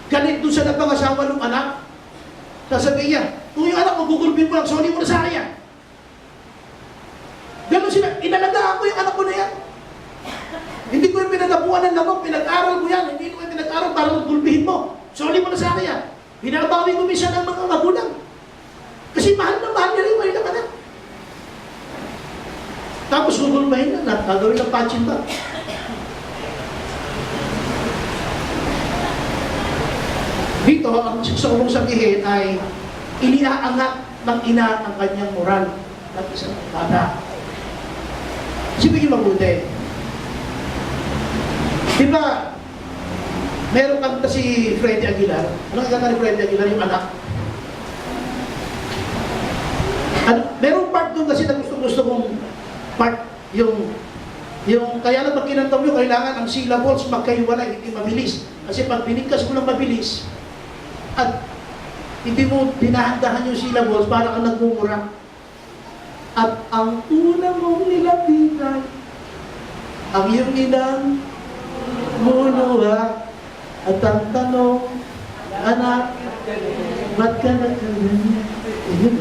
galit doon sa nagpangasawa ng anak, sasabihin niya, kung yung anak mo, gugulpin mo lang, sorry mo na sa kanya. Ganon sila, inalagaan ko yung anak ko na yan. Hindi ko yung pinagabuan ng lamok, pinag-aral ko yan, hindi ko yung pinag-aral para magulpihin mo. Sorry mo na sa kanya. Binabawi ko minsan ng mga magulang. Kasi mahal na mahal niya rin yung mga anak. Tapos gugulmahin na, gagawin ng patching ba? Dito, ang gusto kong sabihin ay iniaangat ng ina ang kanyang moral ng isang bata. Sipin niyo mabuti. Di ba, meron kanta si Freddy Aguilar. Anong kanta ni Freddy Aguilar? Yung anak. Merong part doon kasi na gusto kong part, yung kaya lang pag kinanta mo, kailangan ang syllables magkaiwalay, hindi mabilis. Kasi pag binigkas mo lang mabilis, at hindi mo dinahandahan yung syllables, para kang nagmumura. At ang una mong nilapitan, ang iyong inang munuha, at ang tanong, anak, ba't ka nagkaganyan? Ayun.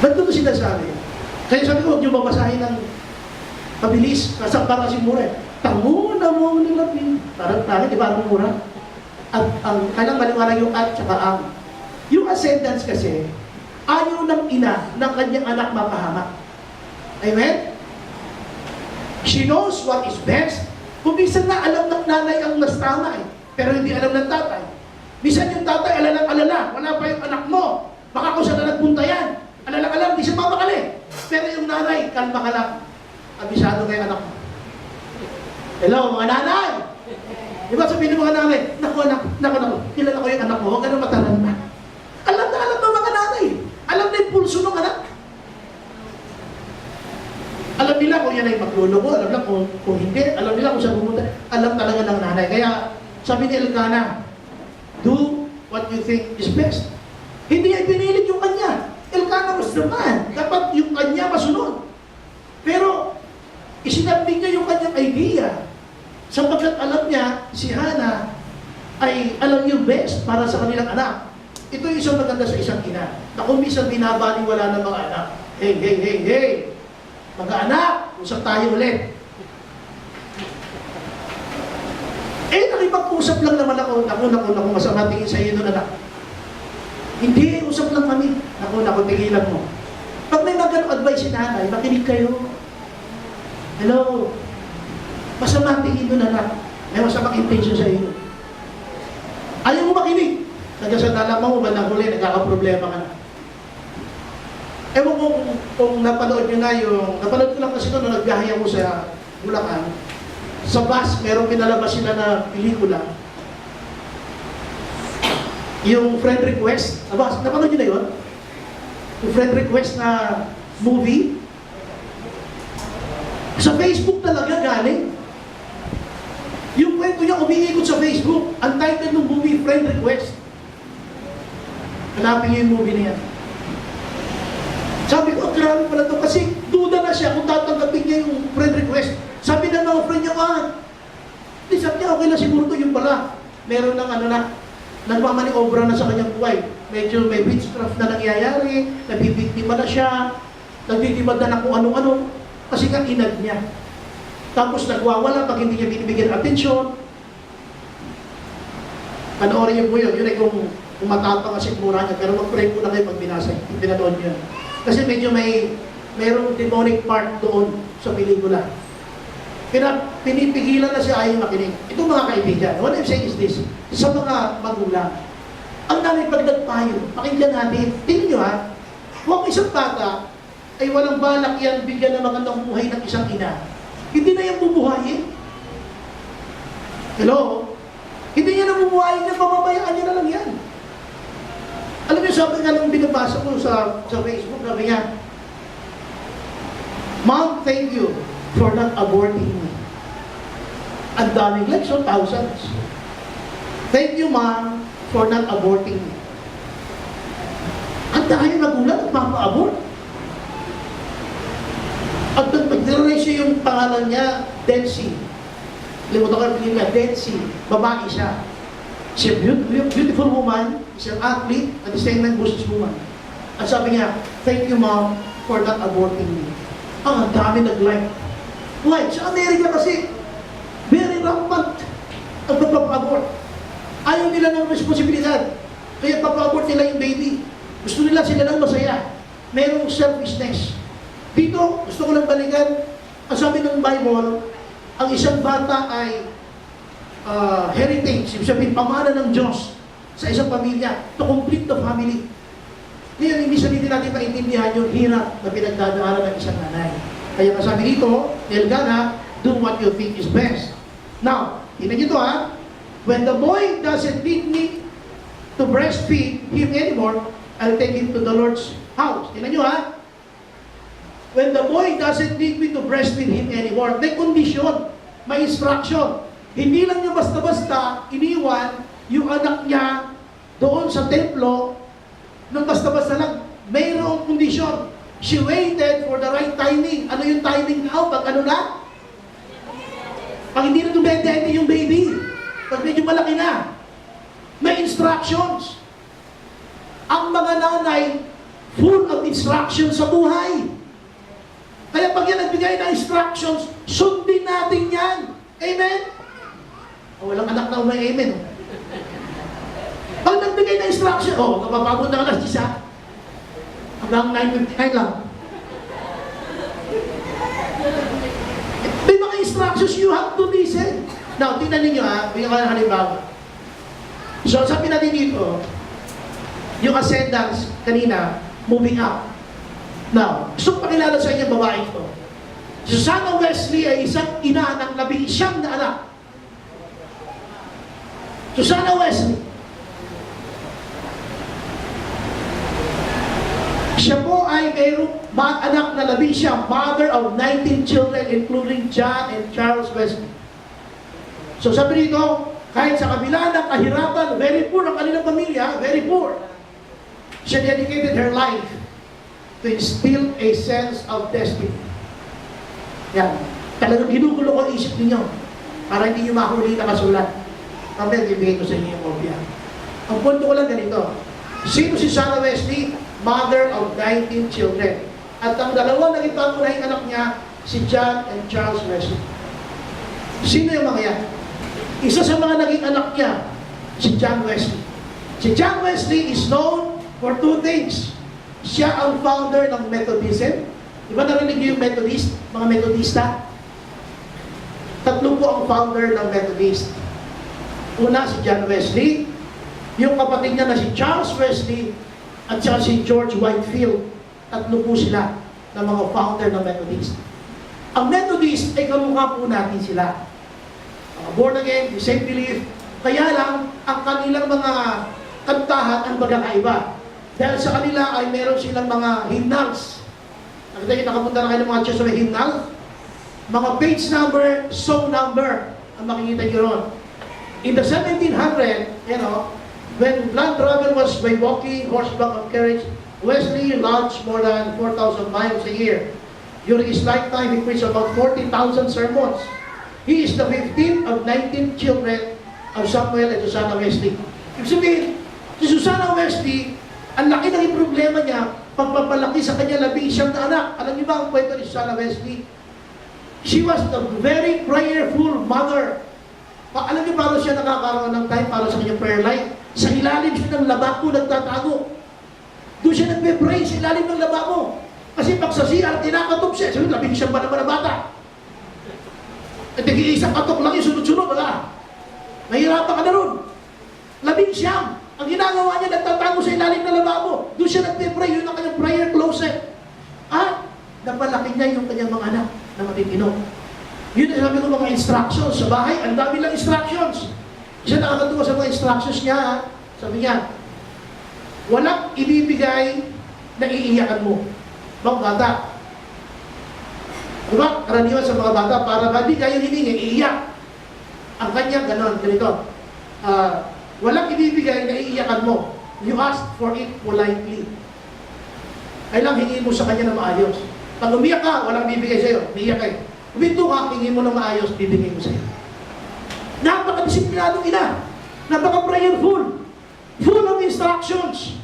Ba't ko ito sinasabi? Kaya sabi ko, huwag niyo babasahin ng mabilis, para kasi mura. Tanguna mong nilapitan. Parang di ba ang mura? At ang kailang maliwanag yung at saka ang. Yung ascendance kasi, ayaw ng ina ng kanyang anak mapahamak. Amen? She knows what is best. Kung minsan na alam ng nanay ang mas tama pero hindi alam ng tatay. Minsan yung tatay alalang-alala, wala pa yung anak mo. Baka kung saan na nagpunta yan. Alalang-alam, di siya mamakali. Pero yung nanay, kalma ka lang. Abisado kayo anak mo. Hello, mga nanay! Diba sabihin ng mga nanay, naku, kilala ko yung anak mo, huwag ka na matalanta. Alam na alam ng mga nanay. Alam na yung pulso ng anak. Alam nila kung yan ay maglulugo, alam nila kung hindi, alam nila kung saan pumunta. Alam talaga ng nanay. Kaya sabi ni Elkanah, do what you think is best. Hindi ay pinilit yung kanya. Elkanah was the man. Dapat yung kanya masunod. Pero isinabing niya yung kanyang idea. Sapagkat alam niya, si Hannah ay alam yung best para sa kanilang anak. Ito yung isang maganda sa isang ina. Na kung minsan binabaliwala ng mga anak. Hey! Mga anak, usap tayo ulit. Nakipag-usap lang naman ako. Naku, masama tingin sa iyo nun, anak. Hindi, usap lang kami. Naku, tigilan mo. Pag may magandang advice si nanay, makinig kayo. Hello? Masama tingin nun, anak. May masamang intention sa iyo. Ayaw mo makinig. Sa nalaman mo ba na huli, nagkakaproblema ka na. Ewan ko kung napanood nyo na yung, napanood ko lang kasi nung nagbiyahe ako sa Bulacan. Sa bus, merong pinalabas sila na pelikula. Yung friend request. Napanood nyo na yun? Yung friend request na movie. Sa Facebook talaga galing. Yung kwento niya umiikot sa Facebook. Ang title ng movie, Friend Request. Hanapin niyo yung movie niya. Sabi ko, grabe pala ito. Kasi duda na siya kung tatanggapin niya yung friend request. Sabi ng mga friend niya, sabi niya, okay lang siguro ito yung pala. Meron ng nagmamaniobra na sa kanyang buhay. Medyo may witchcraft na nangyayari, nabibiktima na siya, nagtitibad na kung ano-ano. Kasi nga inad niya. Tapos nagwawala pag hindi niya binibigyan atensyon. Panoorin niyo po yun. Yun ay kung matapang kasi mura niya. Pero mag-pray po na kayo pag binasa. Pinanood niyo. Kasi medyo mayroong demonic part doon sa pelikula. Pinipigilan na siya ayaw makinig. Ito mga kaibigan, what I'm saying is this, sa mga magulang, ang dami pagdagpayo, pakinggan natin, tingnan nyo kung isang bata ay walang balak yan bigyan ng magandang buhay ng isang ina, hindi na yan bubuhayin. Hello? Hindi niya na bubuhayin yan, pamamayaan niya na lang yan. Alam niyo, sabi nga nung binabasa ko sa Facebook, sabi niya, Mom, thank you for not aborting me. Ang daming likes, so thousands. Thank you, Mom, for not aborting me. Ang dahil magulang, nagpapa-abort. At nag-ratio yung pangalan niya, Densi. Limutan ko yung pinili niya, Densi. Babae siya. She's a beautiful woman, she's an athlete, at the same time, businesswoman. At sabi niya, thank you, Mom, for not aborting me. Ang dami nag-like. Why? Sa Amerika kasi, very rampant ang pagpapa-abort. Ayaw nila ng responsibilidad. Kaya papa-abort nila yung baby. Gusto nila sila lang masaya. Merong selfishness. Dito, gusto ko lang balikan, ang sabi ng Bible, ang isang bata ay heritage, ibig sabihin, pamana ng Diyos sa isang pamilya, to complete the family. Ngayon, hindi sabihin natin maintindihan yung hirap na pinagdadaanan ng isang nanay. Kaya masabi dito, Elgana, do what you think is best. Now, tingnan nyo ito when the boy doesn't need me to breastfeed him anymore, I'll take him to the Lord's house. Tingnan nyo when the boy doesn't need me to breastfeed him anymore, may condition, may instruction. Hindi lang niya basta-basta iniwan yung anak niya doon sa templo nang basta-basta lang. Mayroong kondisyon. She waited for the right timing. Ano yung timing now? Pag ano na? Pag hindi na dumedede yung baby. Pag medyo malaki na. May instructions. Ang mga nanay, full of instructions sa buhay. Kaya pag yan nagbigay ng instructions, sundin natin yan. Amen? Walang anak na may amen. Pag nagbigay ng instruction, kapapagod na alas 10 hanggang 9:59 lang. May mga instructions you have to listen. Now, tingnan ninyo bigyan ko ng halimbawa. So, sabi natin dito, yung ascendance kanina, moving up. Now, gusto ko pakilala sa inyo babae ito. Si Susanna Wesley ay isang ina ng 11 na anak. Susanna Wesley. Siya po ay mayroong anak na 11, mother of 19 children including John and Charles Wesley. So sabi dito, kahit sa kabila ng kahirapan, very poor ang kanilang pamilya, very poor. She dedicated her life to instill a sense of destiny. Yan. Talagang ginugulo ko ang isip ninyo para hindi nyo mahuli na kasulat. Mamaya, ibigay ko sa inyo yung kopya. Ang punto ko lang ganito. Sino si Susanna Wesley? Mother of 19 children. At ang dalawa naging pangunahing anak niya, si John and Charles Wesley. Sino yung mga yan? Isa sa mga naging anak niya, si John Wesley. Si John Wesley is known for two things. Siya ang founder ng Methodism. Di ba narinig niyo yung Methodist? Mga Methodista? Tatlo po ang founder ng Methodist. Una, si John Wesley. Yung kapatid niya na si Charles Wesley at saka si George Whitefield. Tatlo po sila na mga founder ng Methodist. Ang Methodist ay kamukha po natin sila. Born again, the same belief. Kaya lang, ang kanilang mga kantahan ang magkakaiba. Dahil sa kanila ay meron silang mga hymnals. Nakita nyo, nakapunta na kayo ng mga church na may hymnals? Mga page number, song number, ang makikita nyo ron. In the 1700, when land travel was by walking, horseback, or carriage, Wesley launched more than 4,000 miles a year. During his lifetime, he preached about 40,000 sermons. He is the 15th of 19 children of Samuel and Susanna Wesley. Ibig sabihin, si Susanna Wesley, ang laki ng problema niya, pagpapalaki sa kanya 11 na anak. Alam niyo ba ang kwento ni Susanna Wesley? She was a very prayerful mother. Alam niyo paano siya nakakaroon ng time para sa kanyang prayer life? Sa ilalim siya ng lababo nagtatago. Doon siya nagpe-pray sa ilalim ng lababo. Kasi pag sa CR, tinakatok siya. Sabi, 11 pa naman na bata. At isang katok lang yung sunod-sunod, wala. Mahirapan ka na ron. 11. Ang ginagawa niya, nagtatago sa ilalim ng lababo. Doon siya nagpe-pray, yun ang kanyang prayer closet. At napalaki niya yung kanyang mga anak na matitino. Yun ang sabi ko mga instructions sa bahay. Ang dami lang instructions. Siya nakakatuwa sa mga instructions niya. Sabi niya, walang ibibigay na iiyakan mo. Mga bata. Diba? Karaniwan sa mga bata, para hindi kayo hiningi, iiyak. Ang kanya, ganon, ganito. Walang ibibigay na iiyakan mo. You ask for it politely. Kailang hingin mo sa kanya na maayos. Pag umiyak ka, walang bibigay sa'yo. Umiyak kayo. Uminto ka, hingin mo na maayos, bibigay mo sa'yo. Napaka-disiplinadong ina. Napaka-prayerful. Full of instructions.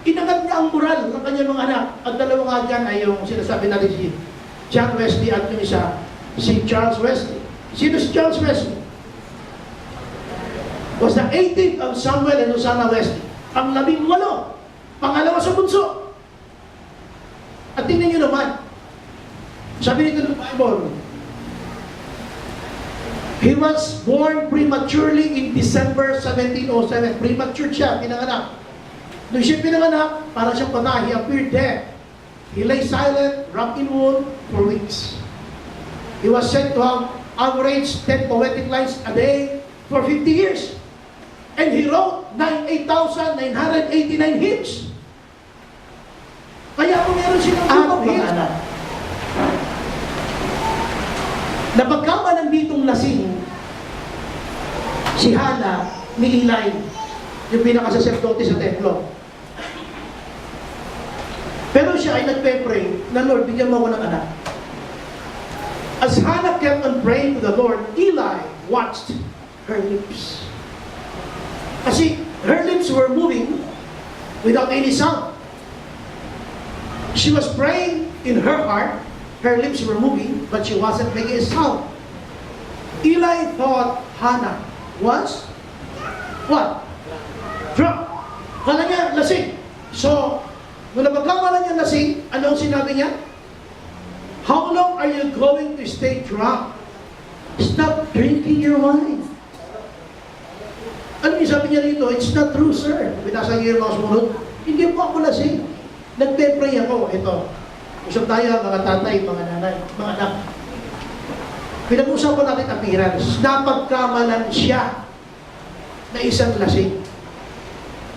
Inangat niya ang moral ng kanyang mga anak. At dalawa nga dyan ay yung sinasabi natin si John Wesley at yung isa, si Charles Wesley. Sino si Charles Wesley? Was the 18th of Samuel and Susanna Wesley. Ang 18, pangalawa sa bunso. At tingnan nyo naman, sabi nito ng Bible, he was born prematurely in December 1707. Premature siya, pinanganak. Nung siya pinanganak, para siyang patay, he appeared dead. He lay silent, wrapped in wool, for weeks. He was said to have averaged 10 poetic lines a day for 50 years. And he wrote 8,989 hymns. Kaya kung meron silang lumang hymns, na pagkamanan ditong lasing, si Hannah ni Eli, yung pinakasaserdote sa templo. Pero siya ay nagpe-pray na, Lord, bigyan mo ako ng anak. As Hannah kept on praying to the Lord, Eli watched her lips. Kasi her lips were moving without any sound. She was praying in her heart, her lips were moving, but she wasn't making a sound. Eli thought Hannah was what? Drunk. Kala niya lasing. So, nung napagkamalan niya lasing, anong sinabi niya? How long are you going to stay drunk? Stop drinking your wine. Ano yung sabi niya rito? It's not true, sir. Binasa niyo yung mga sumunod. Hindi po ako lasing. Nagpe-pray ako. Ito. Usap tayo, mga tatay, mga nanay, mga anak. Pinag-usapan natin appearance. Napagkamalan siya na isang lasing.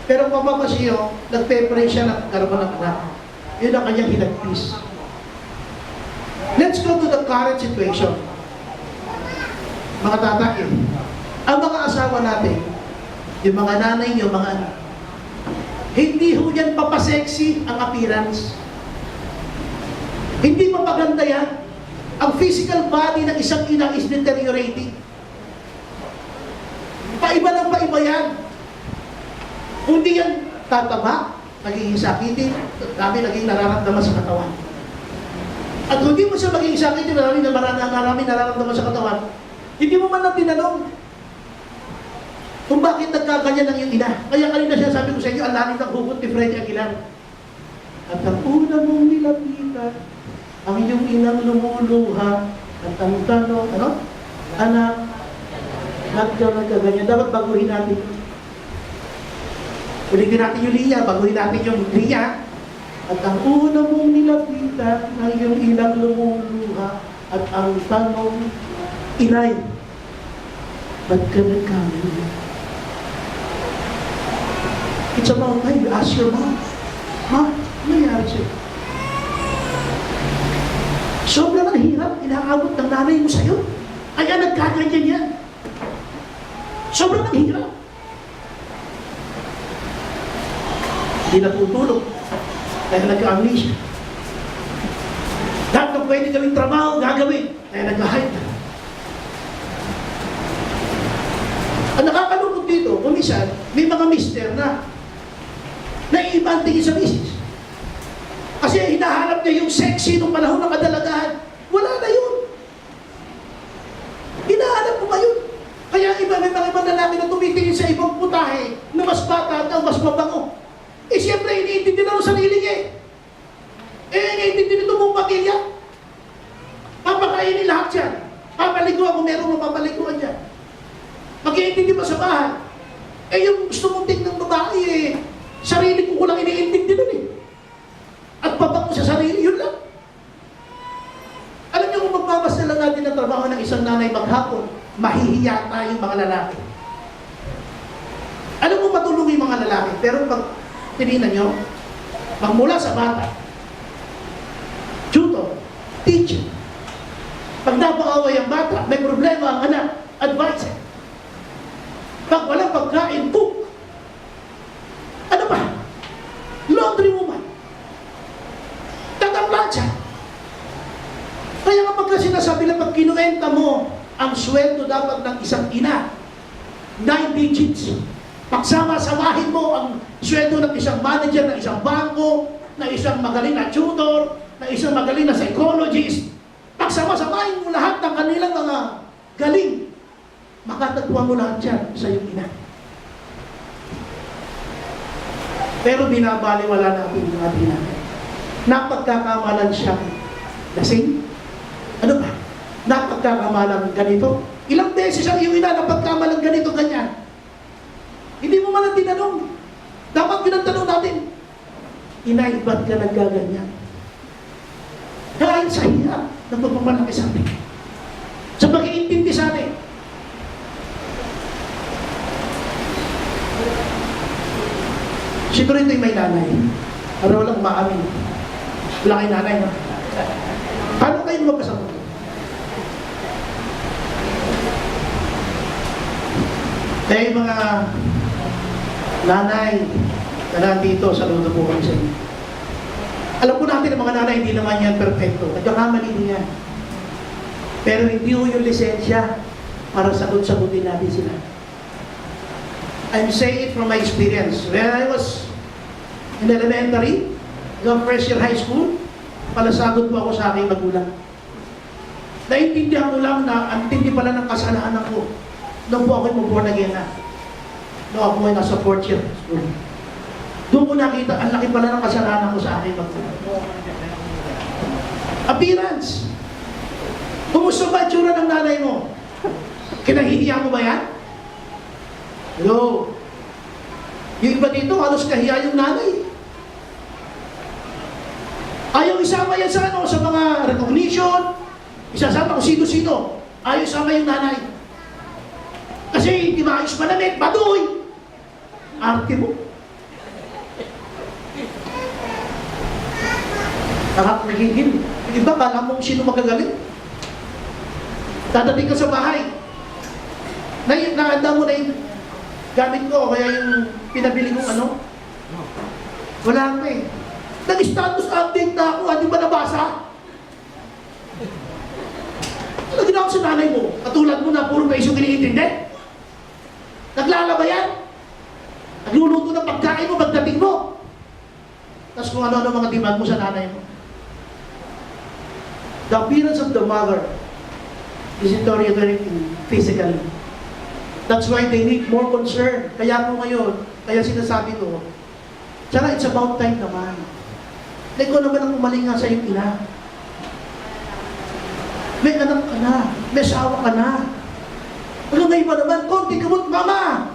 Pero kung mapapasiyo, nagpe-pray siya na karoon ng anak. Yun ang kanyang hinagpis. Let's go to the current situation. Mga tatay, ang mga asawa natin, yung mga nanay niyo, mga anak, hindi ho yan papasexy ang appearance. Hindi mapaganda yan. Ang physical body ng isang ina is deteriorating. Paiba ng paiba yan. Kung di yan tataba, magiging sakitin, dami naging nararamdaman sa katawan. At kung di mo siya magiging sakitin, marami nararamdaman sa katawan, hindi mo man lang tinanong kung bakit nagkaganyan ng iyong ina. Kaya kanina siya sabi ko sa inyo, ang langit ng hugot ni Freddy Aguilar. At ang una mong nilapitan, ang iyong inang lumuluha, at ang tanong, anak, bakit daw nagkaganyan? Dapat baguhin natin. Ulitin natin yung liya, baguhin natin yung liya. At ang una mong nilapitan, ang iyong inang lumuluha, at ang tanong, inay, ba't ka nagkamali? It's about time you ask your mom, Ma, ano nangyari siya? Sobrang ang hirap, inaabot ng nanay mo sa'yo. Kaya nagkaganyan yan. Sobrang ang hirap. Hindi natutulog. Kaya nagka-amnesia. Lahat ng pwede gawing trabaho, gagawin. Kaya nagka-hide. Ang nakakalungkot dito, kumisan, may mga mister na naiiba ang tingin sa misis. Kasi hinahanap niya yung sexy nung panahon ng kadalagahan. Wala na yun. Hinahanap mo ba yun? Kaya iba, may mga ibang lalaki na tumitingin sa ibang putahe na mas bata at mas mabango. Eh siyempre, iniintindi na ang sarili niya eh. Iniintindi nito mong pamilya. Papakainin lahat yan. Papaliguan kung meron mo papaliguan dyan. Mag-iintindi pa sa bahay. Eh yung gusto mong tingnan babae eh, sarili ko lang iniintindi nun eh. At pabango sa sarili, yun lang. Alam niyo kung magbabasta lang natin ang trabaho ng isang nanay maghapon, mahihiya tayong mga lalaki. Alam mo matulong yung mga lalaki, pero pag tininan nyo, magmula sa bata, tutor, teacher, pag napakaway ang bata, may problema ang anak, advisor. Pag walang pagkain, cook. Ano ba? Laundry woman. Taga-plancha. Kaya kapag na sinasabi na pag kinuwenta mo ang sweldo dapat ng isang ina, 9 digits. Pagsama-samahin mo ang sweldo ng isang manager, ng isang bangko, ng isang magaling na tutor, ng isang magaling na psychologist, pagsama-samahin mo lahat ng kanilang mga galing, makatagpuan mo lahat yan sa iyong ina. Pero binabaliwala natin yung ating ina. Napagkakamalan siya lasing. Ano ba? Napagkakamalan ganito. Ilang beses ang iyong ina napagkamalan ganito, ganyan. Hindi mo man ang tinanong. Dapat pinagtanong natin. Inay, ba't ka naggaganyan? Dahil sa hirap ng pagmamalaki sa atin. Sa pag-iintindi sa atin. Siguro ito'y may nanay. Para walang maamin. Wala kay nanay, no? Paano kayo magkasama? Kaya yung mga nanay na nandito, saludo po kami sa inyo. Alam po natin ang mga nanay, hindi naman yan perfecto. Nagkakamali din yan. Pero hindi ho yung lisensya para sagot-sagutin natin sila. I'm saying it from my experience. When I was in elementary, yung first year high school, palasagot po ako sa aking magulang. Naintindihan ko lang na ang tindi pala ng kasalanan ko. Doon po ako yung born again na. Doon ako ay nasa fourth year school. Doon ko nakita, ang laki pala ng kasalanan ko sa aking magulang. Appearance. Kumusta ba itsura ng nanay mo? Kinahihiya mo ba yan? Hello? Yung iba dito, halos kahiya yung nanay. Ayaw isama yan sa ano, sa mga recognition, isasama kung sino-sino. Ayaw isama yung nanay. Kasi di maayos manamit, baduy. Arte mo. Nakakagigil. Yung iba, kala mo sino magagaling. Dadating ka sa bahay. Nakanda mo na yung gamit ko, kaya yung pinabili kong ano. Wala na eh. Nag-status update na ako, hindi ba nabasa? Ano ginawa sa nanay mo? Katulad mo na puro pa isang iniintindi? Naglalaba yan? Nagluluto ng pagkain mo, pagdating mo? Tapos kung ano-ano mga demand mo sa nanay mo. The appearance of the mother is deteriorating physically. That's why they need more concern. Kaya po ngayon, kaya sinasabi ko, tsaka it's about time naman. Ikaw naman ang umalinga sa iyong ina. May anak ka na, may asawa ka na. Ano na iba naman, konti kamot mama.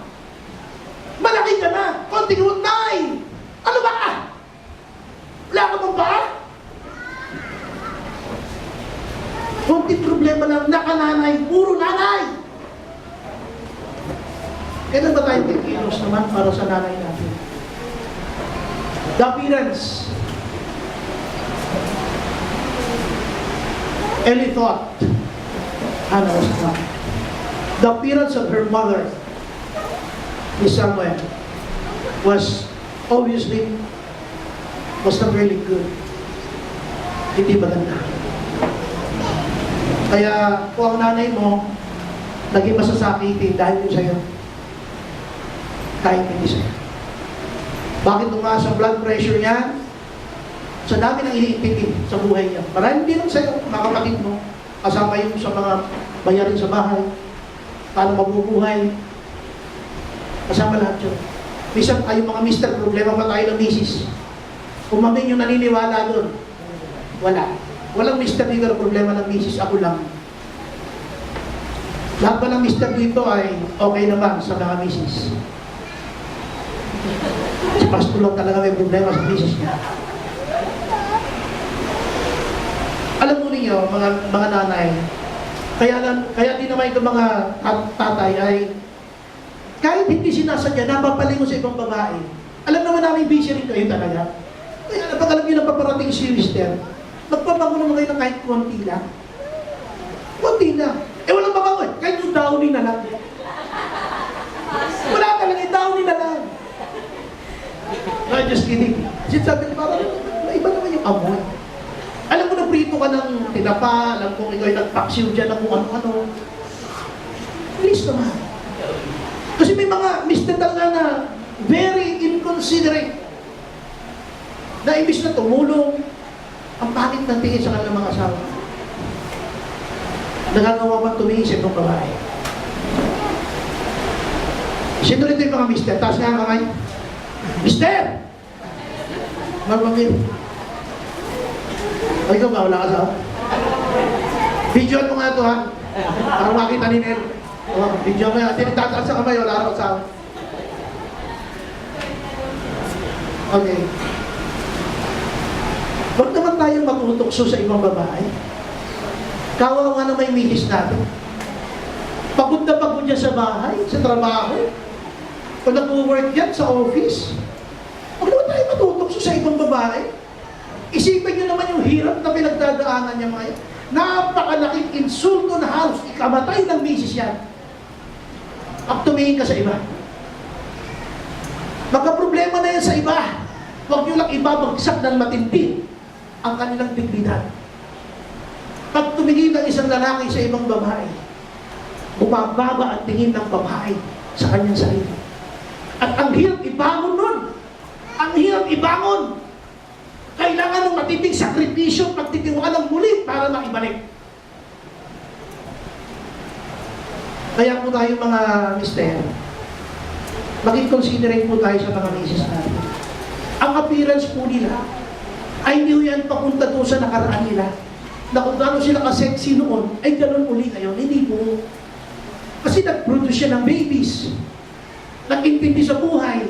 Malaki ka na, konti kamot nay. Ano ba? Wala ka bang ba? Konti problema lang, nakananay, puro nanay. Kailan ba tayo kikilos naman para sa nanay natin? The appearance. Eli thought Hannah was drunk. The appearance of her mother, Miss Samuel, was obviously not really good. Hindi maganda. Kaya kung ang nanay mo naging masasakitin dahil yun sa'yo, kahit hindi sa'yo. Bakit tumaas ang blood pressure niya? Sa dami ng iniintindi sa buhay niya. Marahil hindi lang sa'yo, mga kapatid mo, kasama yung sa mga bayarin sa bahay, paano mabubuhay, kasama lahat yun. Minsan ay mga mister, problema pa tayo ng misis. Kung mamin yung naniniwala doon, wala. Walang mister dito na problema ng misis, ako lang. Lahat ba ng mister dito ay okay naman sa mga misis? Si pastor lang talaga may problema sa misis niya. Alam mo ninyo, mga nanay, kaya din naman yung mga tatay ay kahit hindi sinasadya, napapalingo sa ibang babae. Alam naman namin busy rin kayo talaga. Kaya pag alam nyo na paparating si mister, magpabango naman kayo ng kahit konti lang. Konti lang. Walang mabango eh. Kahit yung downy na lang. Wala talaga yung downy na lang. No, just kidding. Sabi ko, parang iba naman yung amoy. Alam mo na prito ka ng tinapa, alam kong ikaw ay nagpaksiw dyan ng kung ano-ano. Please naman. Kasi may mga mister talaga na very inconsiderate. Na imbis na tumulong, ang pangit ng tingin sa kanilang mga asawa. Nagagawa bang tumingin sa ibang babae? Sino rito yung mga mister? Taas nga ang kamay. Mister! Marmamil. O ikaw ba? Wala ka sa? Videoan mo nga ito ha. Para makita ni Nel. Video mo yan. Tinitataas sa kamay. Wala ka sa. Okay. Huwag naman tayong matutokso sa ibang babae. Kawawa nga na may misis natin. Pagod na pagod niya sa bahay, sa trabaho. Kung nag-work yan sa office. Huwag naman tayo matutokso sa ibang babae. Isipin niyo naman yung hirap na pinagdadaanan niya ngayon. Napakalaking insulto na halos ikamatay ng misis yan. At tumingin ka sa iba. Magka-problema na yan sa iba. Huwag niyo lang ibabagsak ng matindi ang kanilang dignidad. Pag tumingin ng isang lalaki sa ibang babae, bumababa ang tingin ng babae sa kanyang sarili. At ang hirap ibangon nun. Ang hirap ibangon. Kailangan ng matinding sakripisyo, pagtitiwala ng muli para maibalik. Kaya po tayo mga mister, maging considerate po tayo sa mga misis natin. Ang appearance po nila ay hindi yan papunta doon sa nakaraan nila. Na kung gano'n sila ka-sexy noon, ay gano'n uli ngayon. Hindi po. Kasi nag-produce siya ng babies. Nag-intindi sa buhay.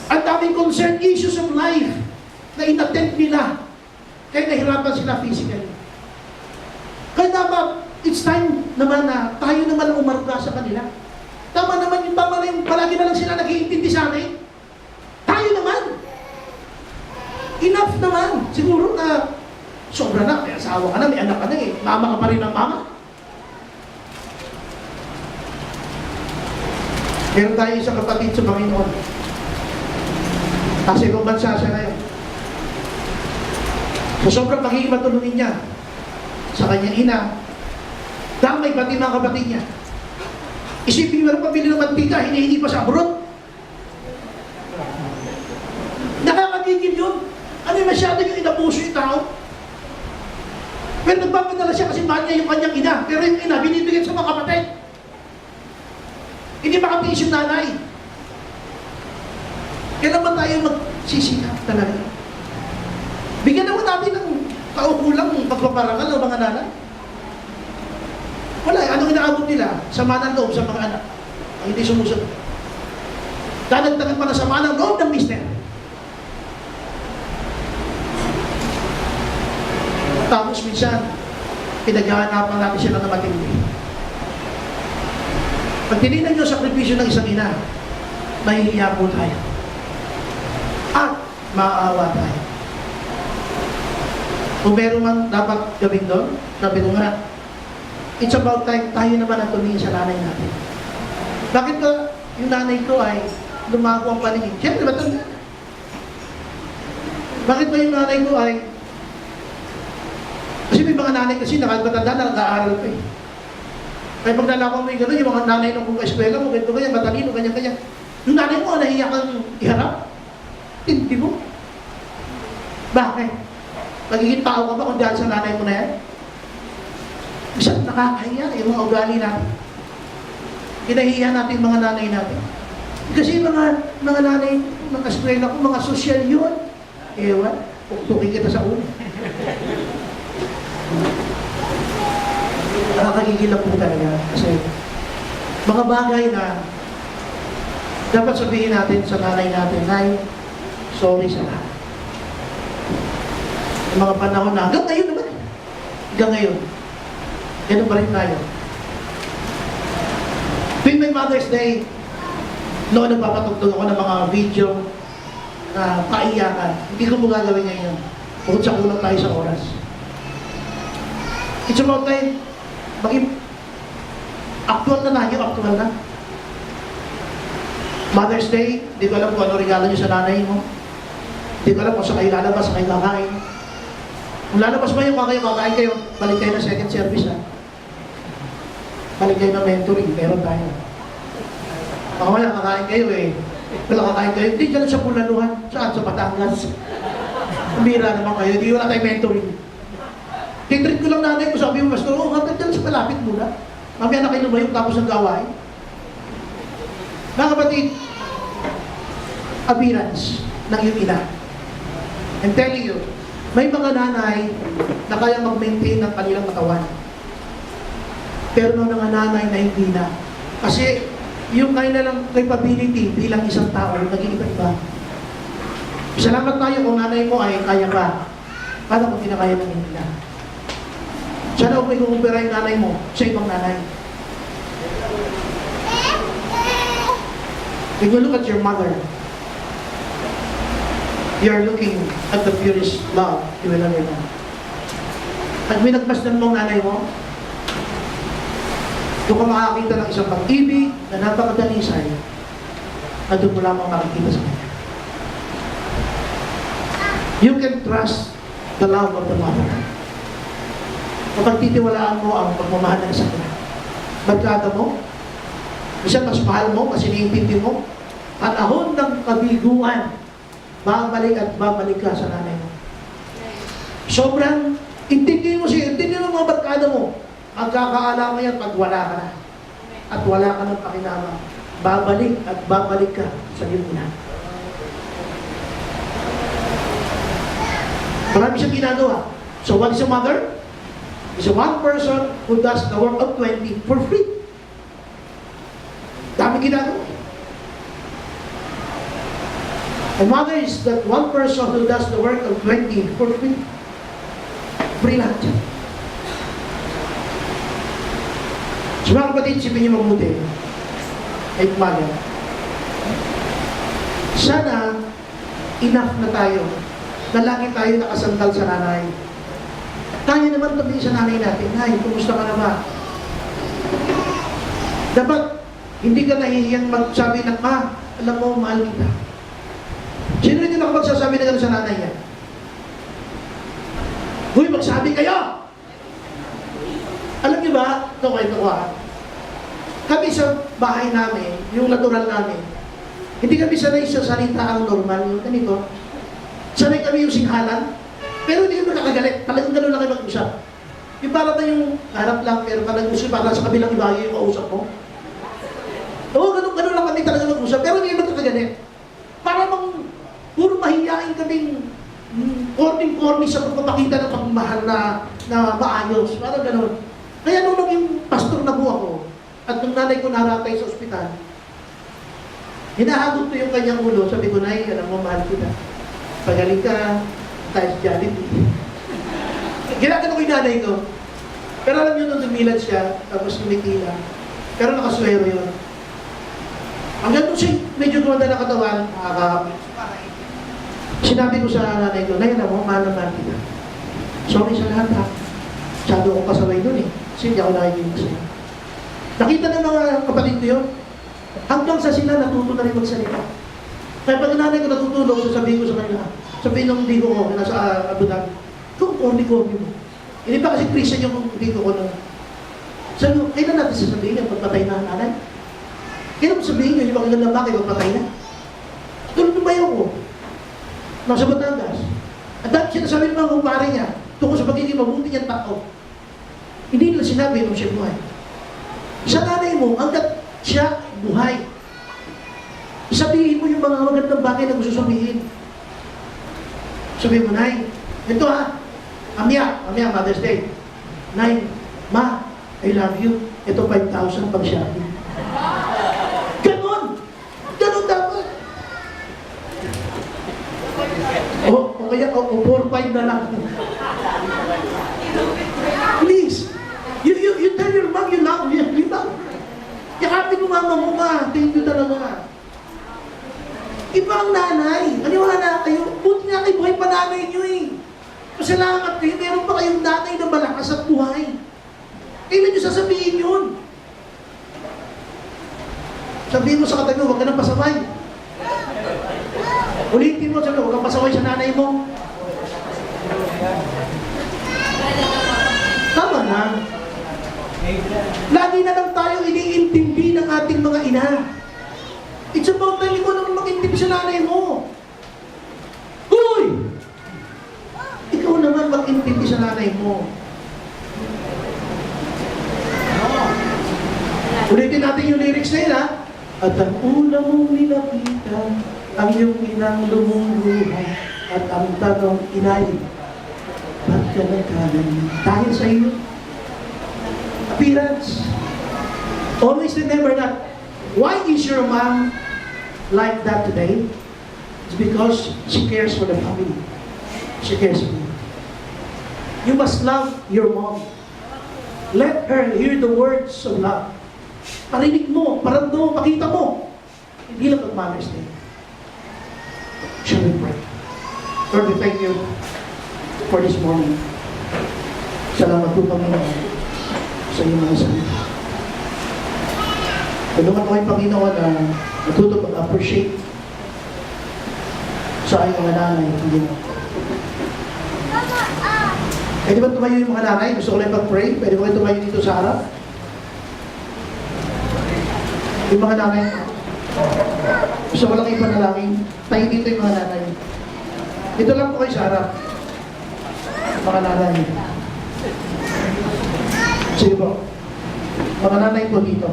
Ang daming concern issues of life na inattend nila. Kaya nahirapan sila physically. Kaya dapat, it's time naman na tayo naman ang umarga sa kanila. Tama na yung palagi na lang sila nag-iintindi sa akin. Tayo naman. Enough naman. Siguro na sobra na, may asawa ka na, may anak ka na eh. Mama ka pa rin ng mama. Meron tayo isang kapatid sa Panginoon. Kasi kung bansa siya ngayon. So sobrang pagiging matulungin niya sa kanyang ina, damay pati mga kapatid niya. Isipin mo na pabili ng mantika, hinihingi pa sa abroad. Nakakagigil yun. Ano yung masyado yung inabuso yung tao? Pero nagpapadala siya kasi mahal niya yung kanyang ina. Pero yung ina, binibigyan sa mga kapatid. Hindi makatiis yung nanay. Kaya naman tayo magsisikap talaga. Bigyan naman natin ng kaukulang pagpaparangal ng mga nanay. Wala, anong inaabot nila? Sama ng loob sa mga anak. Ang hindi sumusunod. Dadagdagan pa na sama ng loob ng mister. Tapos minsan, pinaghahanapan natin sila ng matindi. Pag tinignan nyo sa sakripisyo ng isang ina, mahihiya po tayo. At maaawa tayo. Kung meron man dapat gawin doon, sabi ko nga, it's about time tayo naman ang tumingin sa nanay natin. Bakit ba yung nanay ko ay lumago ang paningin? Siyempre, bakit ba yung nanay ko ay... Kasi may mga nanay kasi nakatanda na nag-aaral pa eh. Kaya pag nalaman mo yung gano'n, yung mga nanay nung kung eskwela mo, ganito ganyan, matalino, ganyan. Yung nanay mo, nahiya kang iharap? Hindi mo. Bakit? Magiging tao ka ba kung dahil sa nanay mo na yan? Isang nakakahiya yung mga ugali natin. Kinahiya natin yung mga nanay natin. Kasi mga nanay ng eskwela ko, mga sosyal yun. Ewan, puktukin kita sa ulo. Nakakagigil lang po talaga. Kasi mga bagay na dapat sabihin natin sa nanay natin, Nay, sorry sa lahat. Yung mga panahon na, hanggang ngayon naman. Hanggang ngayon. Ganun pa rin tayo. Tuwing may Mother's Day, noon nagpapatugtog ako ng mga video na paiyakan. Hindi ko mo gagawin ngayon. Bukod sa kulang tayo sa oras. It's about time, maging actual na tayo, actual na. Mother's Day, di ko alam kung ano regalo niyo sa nanay mo. Di ko alam kung saan kayo lalabas, saan kayo kakain. Kung lalabas ba yung kakain kayo, balik kayo na second service ha. Balik kayo na mentoring, meron tayo. Mamaya kakain kayo eh. Wala kakain kayo, hindi dyan sa Pulaluhan. Saan? Sa Batangas. Umira naman kayo, hindi wala tayo mentoring. Titreat ko lang nanay ko, sabi mo, Pastor, oh, hanggang dyan sa palapit muna. Mamaya na kayo lumayo tapos ng gawain. Mga kapatid, appearance ng iyong ina. I'm telling you, may mga nanay na kaya mag-maintain ng kanilang katawan. Pero may mga nanay na hindi na. Kasi yung kanilang capability bilang isang tao, naging iba-iba. Salamat tayo kung nanay mo ay kaya pa. Paano kung kinakaya ng iyong ina? Sana kung ikukumpira yung nanay mo sa ibang nanay. When you look at your mother, you are looking at the purest love you will ever know. At minagmasdan mo ang nanay mo, doon ka makakita ng isang pag-ibig na napakadalisay at doon mo lamang makikita sa kanya. You can trust the love of the mother. Kapag titiwalaan mo ang pagmamahal ng isang ina. Barkada mo, isang mas mahal mo, kasi iniintindi mo, panahon ng kabiguan, babalik at babalik ka sa nanay mo. Sobrang, intindi mo siya, intindi mo mga barkada mo, ang kakaalam mo yan pag wala ka na. At wala ka ng pakinama. Babalik at babalik ka sa iyong ina. Marami siyang ginagawa. So what is a mother? Is one person who does the work of 20 for free. Dami ginagawa. A mother is that one person who does the work of 20 for free. Free lahat yan. So mga kapatid, sipin niyo mabuti. Ay umaga. Sana, enough na tayo na lagi tayo nakasandal sa nanay. Tayo naman tabi sa nanay natin, Nay, kumusta ka na ba? Dapat, hindi ka nahihiyang magsabi ng, Ma, alam mo, mahal kita. Sino rin yung nakapagsasabi na gano'n sa nanay niya? Uy, magsabi kayo! Alam niyo ba, ito kayo nakuha, kami sa bahay namin, yung natural namin, hindi kami sanay sa salita ang normal, yung ganito. Sanay kami yung singhalan, pero hindi kami nakagalit. Talagang gano'n lang kayo mag-usap. Yung parang na yung harap lang, pero parang gusto para sa kabilang ibayo yung kausap mo. Oo, gano'n lang kami talaga mag-usap, pero hindi kami nakagalit. Para puro mahihain kaming corny sa pagpapakita ng pagmamahal na maayos. Parang gano'n. Kaya nung naging pastor na buha ko, at nung nanay ko naratay sa ospital, hinahagot ko yung kanyang ulo, sabi ko, Nay, alam mo, mahal kita. Pagaling ka, tayo sa Jollibee. Ginagano ko yung nanay ko. Pero alam nyo, nung dumilan siya, tapos tumitila, pero nakaswero yun. Hanggang nung siya medyo gumanda na katawan, sinabi ko sa nanay ko, Nay, alam mo, mahal na mahal kita. Sorry sa lahat ha. Masyado akong pasaway dun eh. Kasi hindi ako nakikinig sa'yo. Nakita ng mga kapatid ko yun. Hanggang sa sila natuto na rin magsalita. Kaya pag nanay ko natutulog, sasabihin ko sa kanila, sabihin ng bigo ko, nasa Abu Dhabi, kung korni-korni mo. Hindi pa kasi Christian yung bigo ko na. Sabi ko, kailan natin sasabihin yung pagpatay na nanay? Kailan mo sabihin nyo, yung magaganda bakit pagpatay na? Tulad ng bayo ko. Nasa Batangas. At dahil sinasabi ng mga kumpare niya, tungkol sa pagiging mabuti niyang tao. Hindi nila sinabi nung siya buhay. Sa nanay mo, hanggat siya buhay, sabihin mo yung mga magandang bagay na gusto sabihin. Sabihin mo, Nay, ito ha, Amya, Mother's Day. Nay, Ma, I love you. Ito 5,000 pag shopping. Ganon! Ganon dapat. O kaya, 4-5 na lang. Please, you tell your mom you love me. You love. Yakapin mo mama mo ma. Thank you talaga. Iba ang nanay. Aniwala kayo. Buti nga kayo buhay pa nanay nyo eh. Pasalamat kayo. Meron pa kayong nanay na malakas at buhay. Kailan nyo sasabihin yun? Sabihin mo sa katabi mo, huwag ka nang pasaway. Ulitin mo, sabi, huwag kang pasaway sa nanay mo. Tama na. Lagi na lang tayo iniintindi ng ating mga ina. It's about time ikaw naman mag-intindi sa nanay mo. Uy! Ikaw naman mag-intindi sa nanay mo. Ulitin natin yung lyrics na yun, ha? At ang una mong nilapitan, ang iyong inang lumuluhan, at ang tanong, inay, ba't ka nagkanan? Dahil sa iyo, appearance. Always remember that. Why is your mom like that today? It's because she cares for the family. She cares for you. You must love your mom. Let her hear the words of love. Parinig mo, parando, pakita mo. Hindi lang mag-Mother's Day. Shall we pray? Lord, we thank you for this morning. Salamat po, Panginoon, sa iyong mga salita. Tulungan ko kayo, Panginoon, na natuto mag-appreciate sa iyong mga nanay. Hindi mo. Pwede ba tumayo yung mga nanay? Gusto ko lang pag-pray. Pwede ba kayo tumayo dito sa harap? Yung mga nanay, gusto ko lang ipanalangin. Tayo dito yung mga nanay. Ito lang po kayo sa harap. Mga nanay. Sige po. Mga nanay po dito.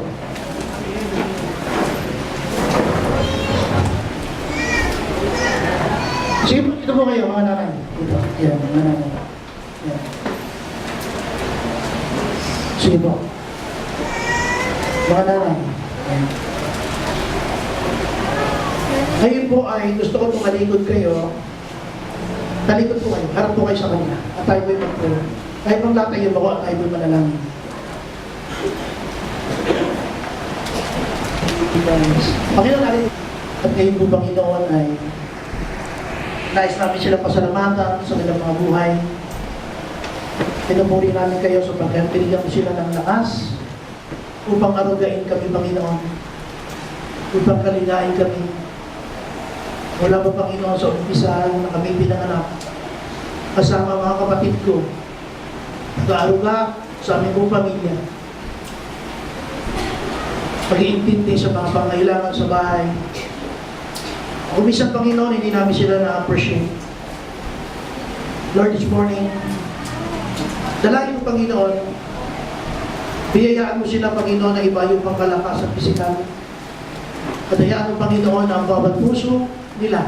Sige po, ito po kayo, mga nanay. Dito. Yan, mga nanay. Yan. Sige po. Mga nanay. Ngayon po ay gusto ko tumalikod kayo. Talikod po kayo. Harap po kayo sa kanila. At tayo po'y mag-pray. Kahit pang latayin ako at tayo po'y manalangin. Panginoon natin. At ngayon po Panginoon ay nais namin silang pasalamatan sa kanilang mga buhay. Pinupuri namin kayo sa pagkakabinigyan ko sila ng lakas upang arugain kami, Panginoon. Upang kaligain kami. Wala pa, Panginoon, sa umpisa na kami pinanganak. Kasama mga kapatid ko. Pag-aaruga sa aming buong pamilya. Pag-iintindi sa mga pangailangan sa bahay. Kung minsan, Panginoon, hindi namin sila na-appreciate. Lord, this morning, dalangin mo, Panginoon, biyayaan mo sila, Panginoon, na iba yung pangkalakas at pisikal. At hayaan mo, Panginoon, ang bawat puso nila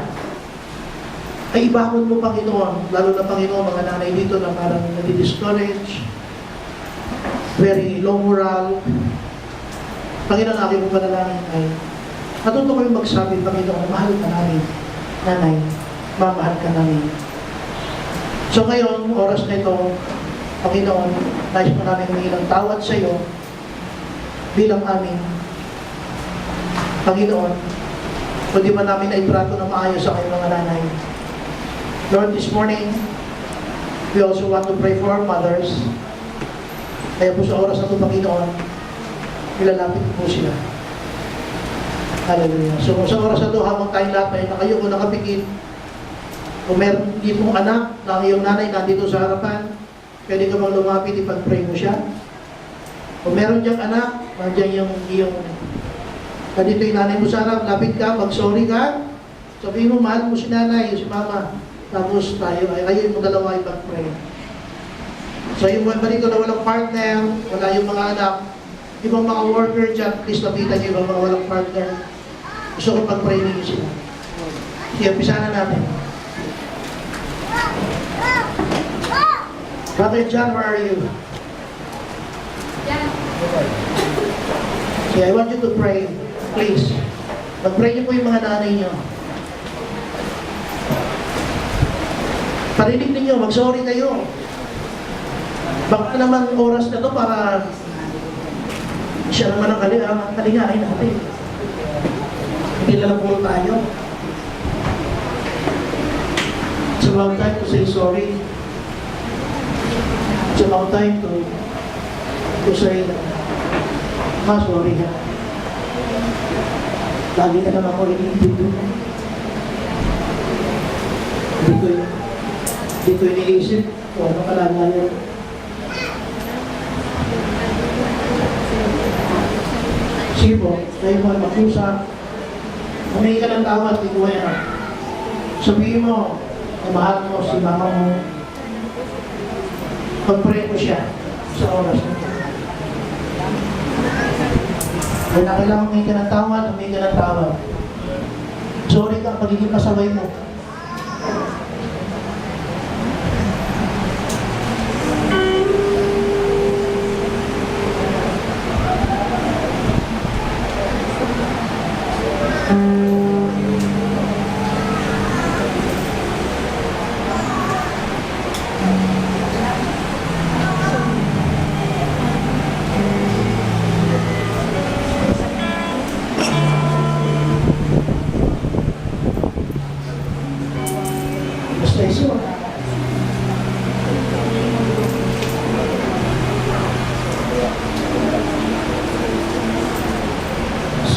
ay ibangon mo, Panginoon, lalo na, Panginoon, mga nanay dito na parang nadi-discourage, very low moral. Panginoon, aking mo panalangin ay natuto ko yung magsabi, Panginoon, mahal ka namin, nanay, mamahal ka namin. So ngayon, oras na ito, Panginoon, nais mo namin ng ilang tawad sa iyo bilang amin. Panginoon, kundi man namin ay trato na maayos sa kayong mga nanay. Lord, this morning, We also want to pray for our mothers. Kaya po sa oras na ito, Panginoon, ilalapit po sila. Hallelujah. So sa oras na ito, habang tayong lahat ay nakayuko, nakapikit, kung meron ditong anak na iyong nanay nandito sa harapan, pwede ka bang lumapit, ipag-pray mo siya? Kung meron diyang anak, nandiyan yung iyong nandito yung nanay mo sa harap, lapit ka, mag-sorry ka, sabihin mo, mahal mo si nanay, si mama, tapos tayo, ay kayo yung dalawa ipag-pray. So yung mga dito na walang partner, wala yung mga anak, ibang mga worker dyan, please lapitan niyo ibang mga walang partner. Gusto ko pag-pray niyo sila. Sige, umpisa na natin. Brother John, where are you? Okay, I want you to pray. Please. Mag-pray niyo po yung mga nanay niyo. Parinig ninyo, mag-sorry kayo. Baka naman oras na to para siya naman ang kalingain natin. Hindi na lang puro tayo. It's about time to say sorry. It's about time to say, sorry ha. Lagi na naman ako iniintindi. Hindi ko iniisip kung ano kalagayan. Sige po, kayo mo ay magkusa. Humingi ka ng tawad, di ko yan. Sabihin mo, na mahal mo si mama mo. Pag-pray mo siya sa oras na ito. Kung na kailangan humingi ka ng tawad, humingi ka ng tawad. Sorry ka, pagiging kasabay mo.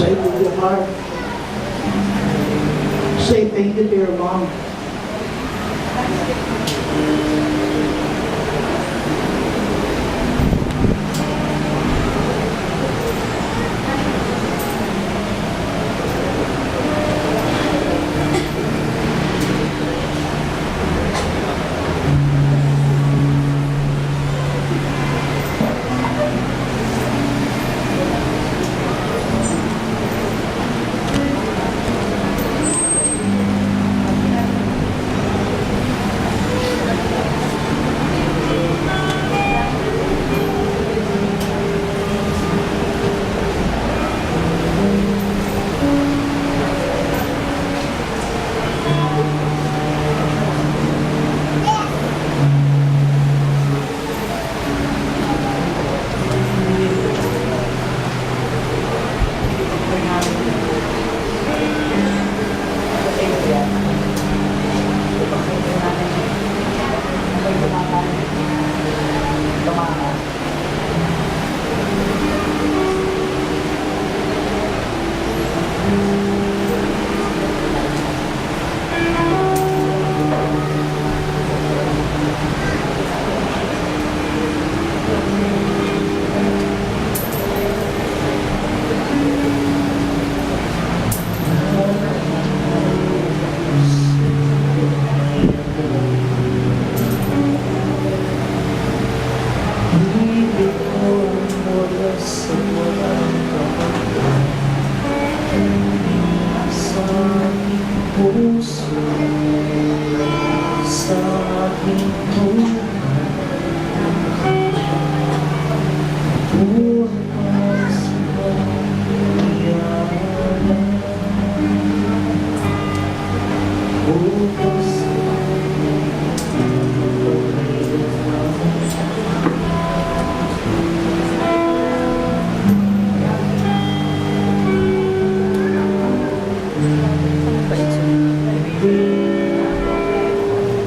Say it with your heart. Say thank you to your mom.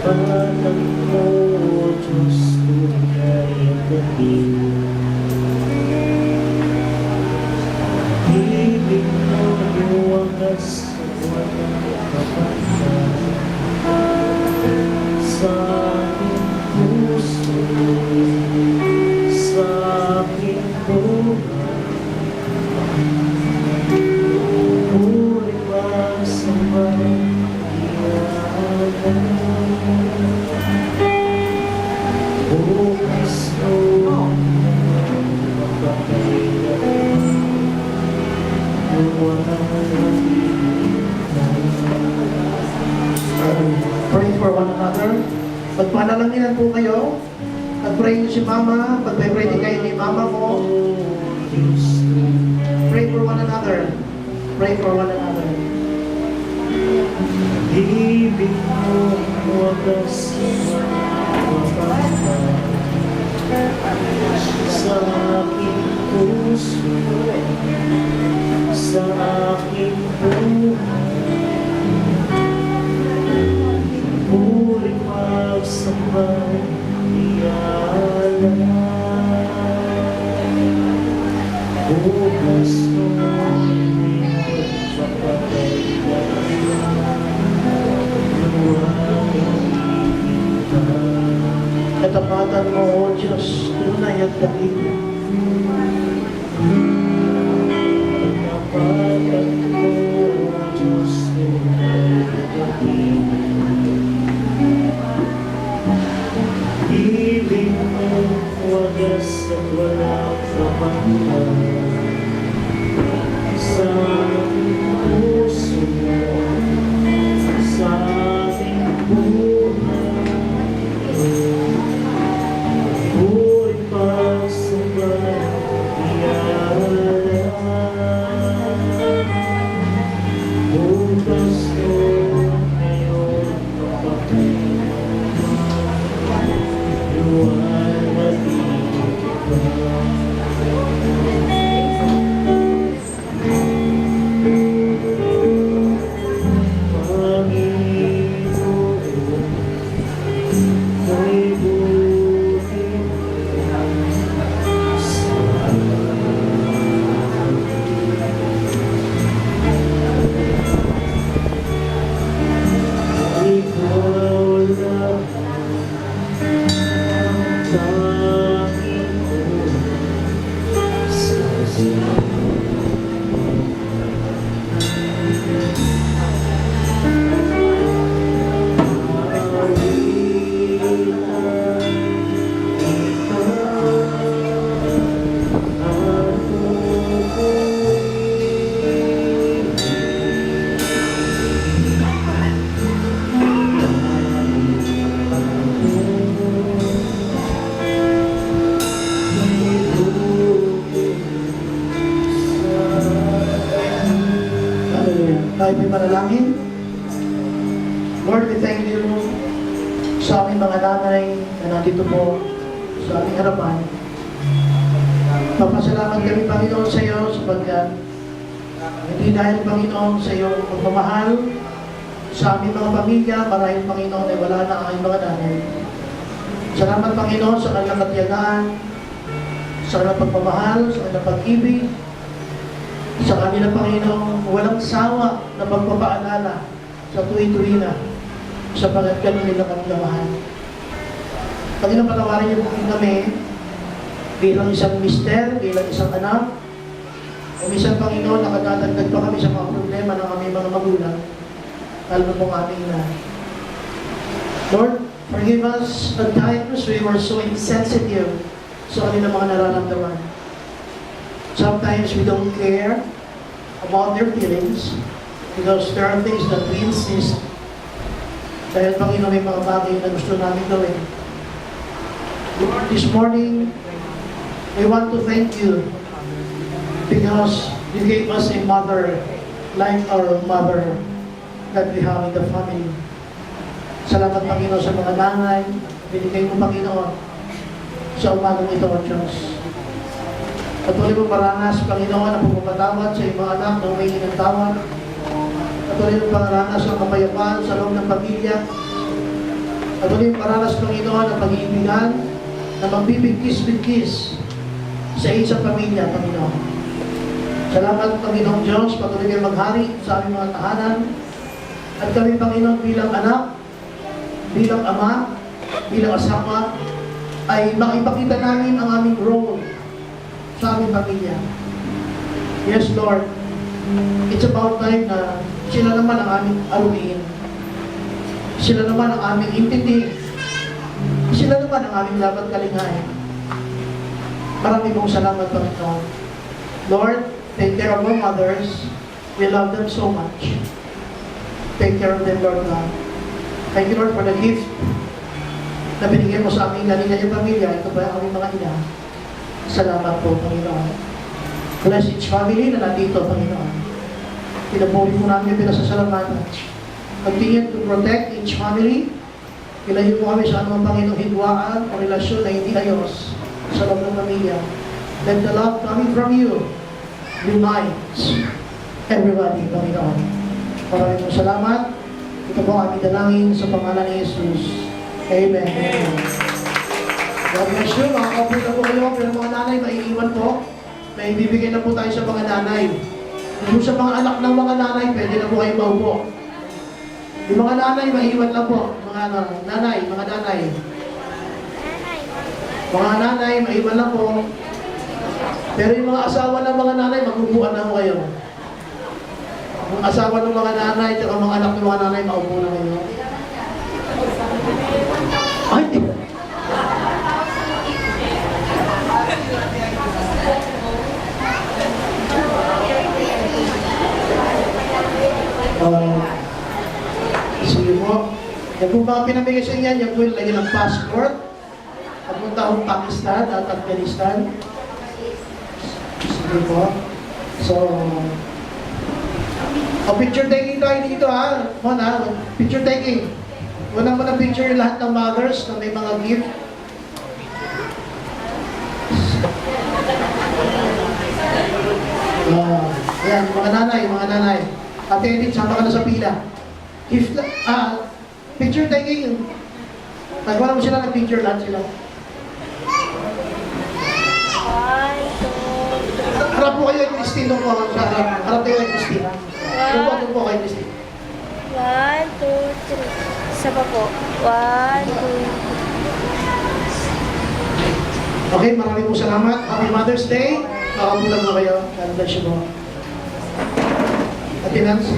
Panang mo Ibig mo luwagas sa walang kapatid sa aking puso, sa aking buhay. Puri pagsambang iyagan, O Kristo, mapapailan. Pray for one another. Magpanalangin po kayo. Pag-pray niyo si Mama. Pag-pray din kayo ni Mama mo. Pray for one another. Pray for one another. Ibig mo wagas sa aking puso, sa aking buhay. Puri pagsambang iyalan, O Kristo, Katapatan mo, O Diyos, tunay at dakilan. Katapatan mo, O Diyos, tunay at dakilan. Ibig mo wagas at walang kapanggan sa aking puso, sa aking buhay. Puri pagsambang iyalan, O Kristo, ngayon mapapailan. Luwalhati kita. Panginoon, may buti sa ikaw lang ang tanging Tayo may manalangin. Lord, we thank you sa aming mga nanay na nandito po sa aming harapan. Papasalamat kami, Panginoon, sa iyo sapagkat hindi dahil, Panginoon, sa iyong pagmamahal sa aming mga pamilya, marahil, Panginoon, ay wala na ang aming mga nanay. Salamat, Panginoon, sa kanilang katiyagaan, sa kanilang pagmamahal, sa kanilang pag-ibig, sa kanila, Panginoon, walang sawa na pagpapaalala sa tuwi-tuwi na sa pagkakano nila kanilang mahal. Panginoon, patawarin niyo po kami bilang isang mister, bilang isang anak, o minsan, Panginoon, nakadadagdag pa kami sa mga problema ng aming mga magulang, lalo na pong aming ina. Lord, forgive us at times we were so insensitive sa kanilang mga nararamdaman. Sometimes we don't care about their feelings because there are things that we insist. Dahil, Panginoon, may mga bagay na gusto namin gawin. Lord, this morning, we want to thank you because you gave us a mother like our mother that we have in the family. Salamat, Panginoon, sa mga nanay. Binigay mo, Panginoon, sa umagang ito, O Diyos. Patuloy mo paranas, Panginoon, ang pagpapatawad sa iyong mga anak na humingi ng tawad. Patuloy mo paranas ang kapayapaan sa loob ng pamilya. Patuloy mo paranas, Panginoon, ang pag-iibigan na magbibigkis-bigkis sa isang pamilya, Panginoon. Salamat, Panginoong Diyos, patuloy kayo maghari sa aming mga tahanan. At kami, Panginoon, bilang anak, bilang ama, bilang asawa, ay makipakita namin ang aming role sa aming pamilya. Yes, Lord. It's about time na sila naman ang aming aruin. Sila naman ang aming intindihin. Sila naman ang aming dapat kalingain. Maraming pong salamat, Panginoon. Lord, take care of our mothers. We love them so much. Take care of them, Lord God. Thank you, Lord, for the gift na binigyan mo sa aming galing-galing pamilya. Ito ba ang aming mga ina? Salamat po, Panginoon. Bless each family na nandito, Panginoon. Pinapuri mo namin yung pinasasalamatan. Continue to protect each family. Ilayo mo kami sa anumang Panginoong hidwaan o relasyon na hindi ayos sa loob ng pamilya. Let the love coming from you unites everybody, Panginoon. Maraming po salamat. Ito po ang aming dalangin sa pangalan ni Jesus. Amen. God bless you. Makakapit na po kayo. Pero mga nanay, maiiwan po. May bibigay na po tayo sa mga nanay. Kung sa mga anak ng mga nanay, pwede na po kayo maupo. Yung mga nanay, maiiwan lang po. Mga nanay, mga nanay. Mga nanay, maiiwan lang po. Pero yung mga asawa ng mga nanay, magubuan na po kayo. Yung asawa ng mga nanay, at mga anak ng mga nanay, maupo na kayo. Ay, di ba? Sige po. Yan po mga pinamigay sa inyan, yan po yung lagyan ng passport. Papunta akong Pakistan at Afghanistan. Sige po. So, picture taking tayo dito ha. Muna, picture taking. Unang picture yung lahat ng mothers na may mga gift. Ayan, mga nanay. Ate Edith, sama ka na sa pila. Gift, picture taking. Nagwala mo sila ng picture lahat sila. Harap po kayo kay Christine doon po. Harap kayo kay Christine. Doon po kay Christine. 1, 2, 3. Isa pa po. 1, 2. Okay, maraming po salamat. Happy Mother's Day. Makabulag mo kayo. God bless you po. Ate Nance.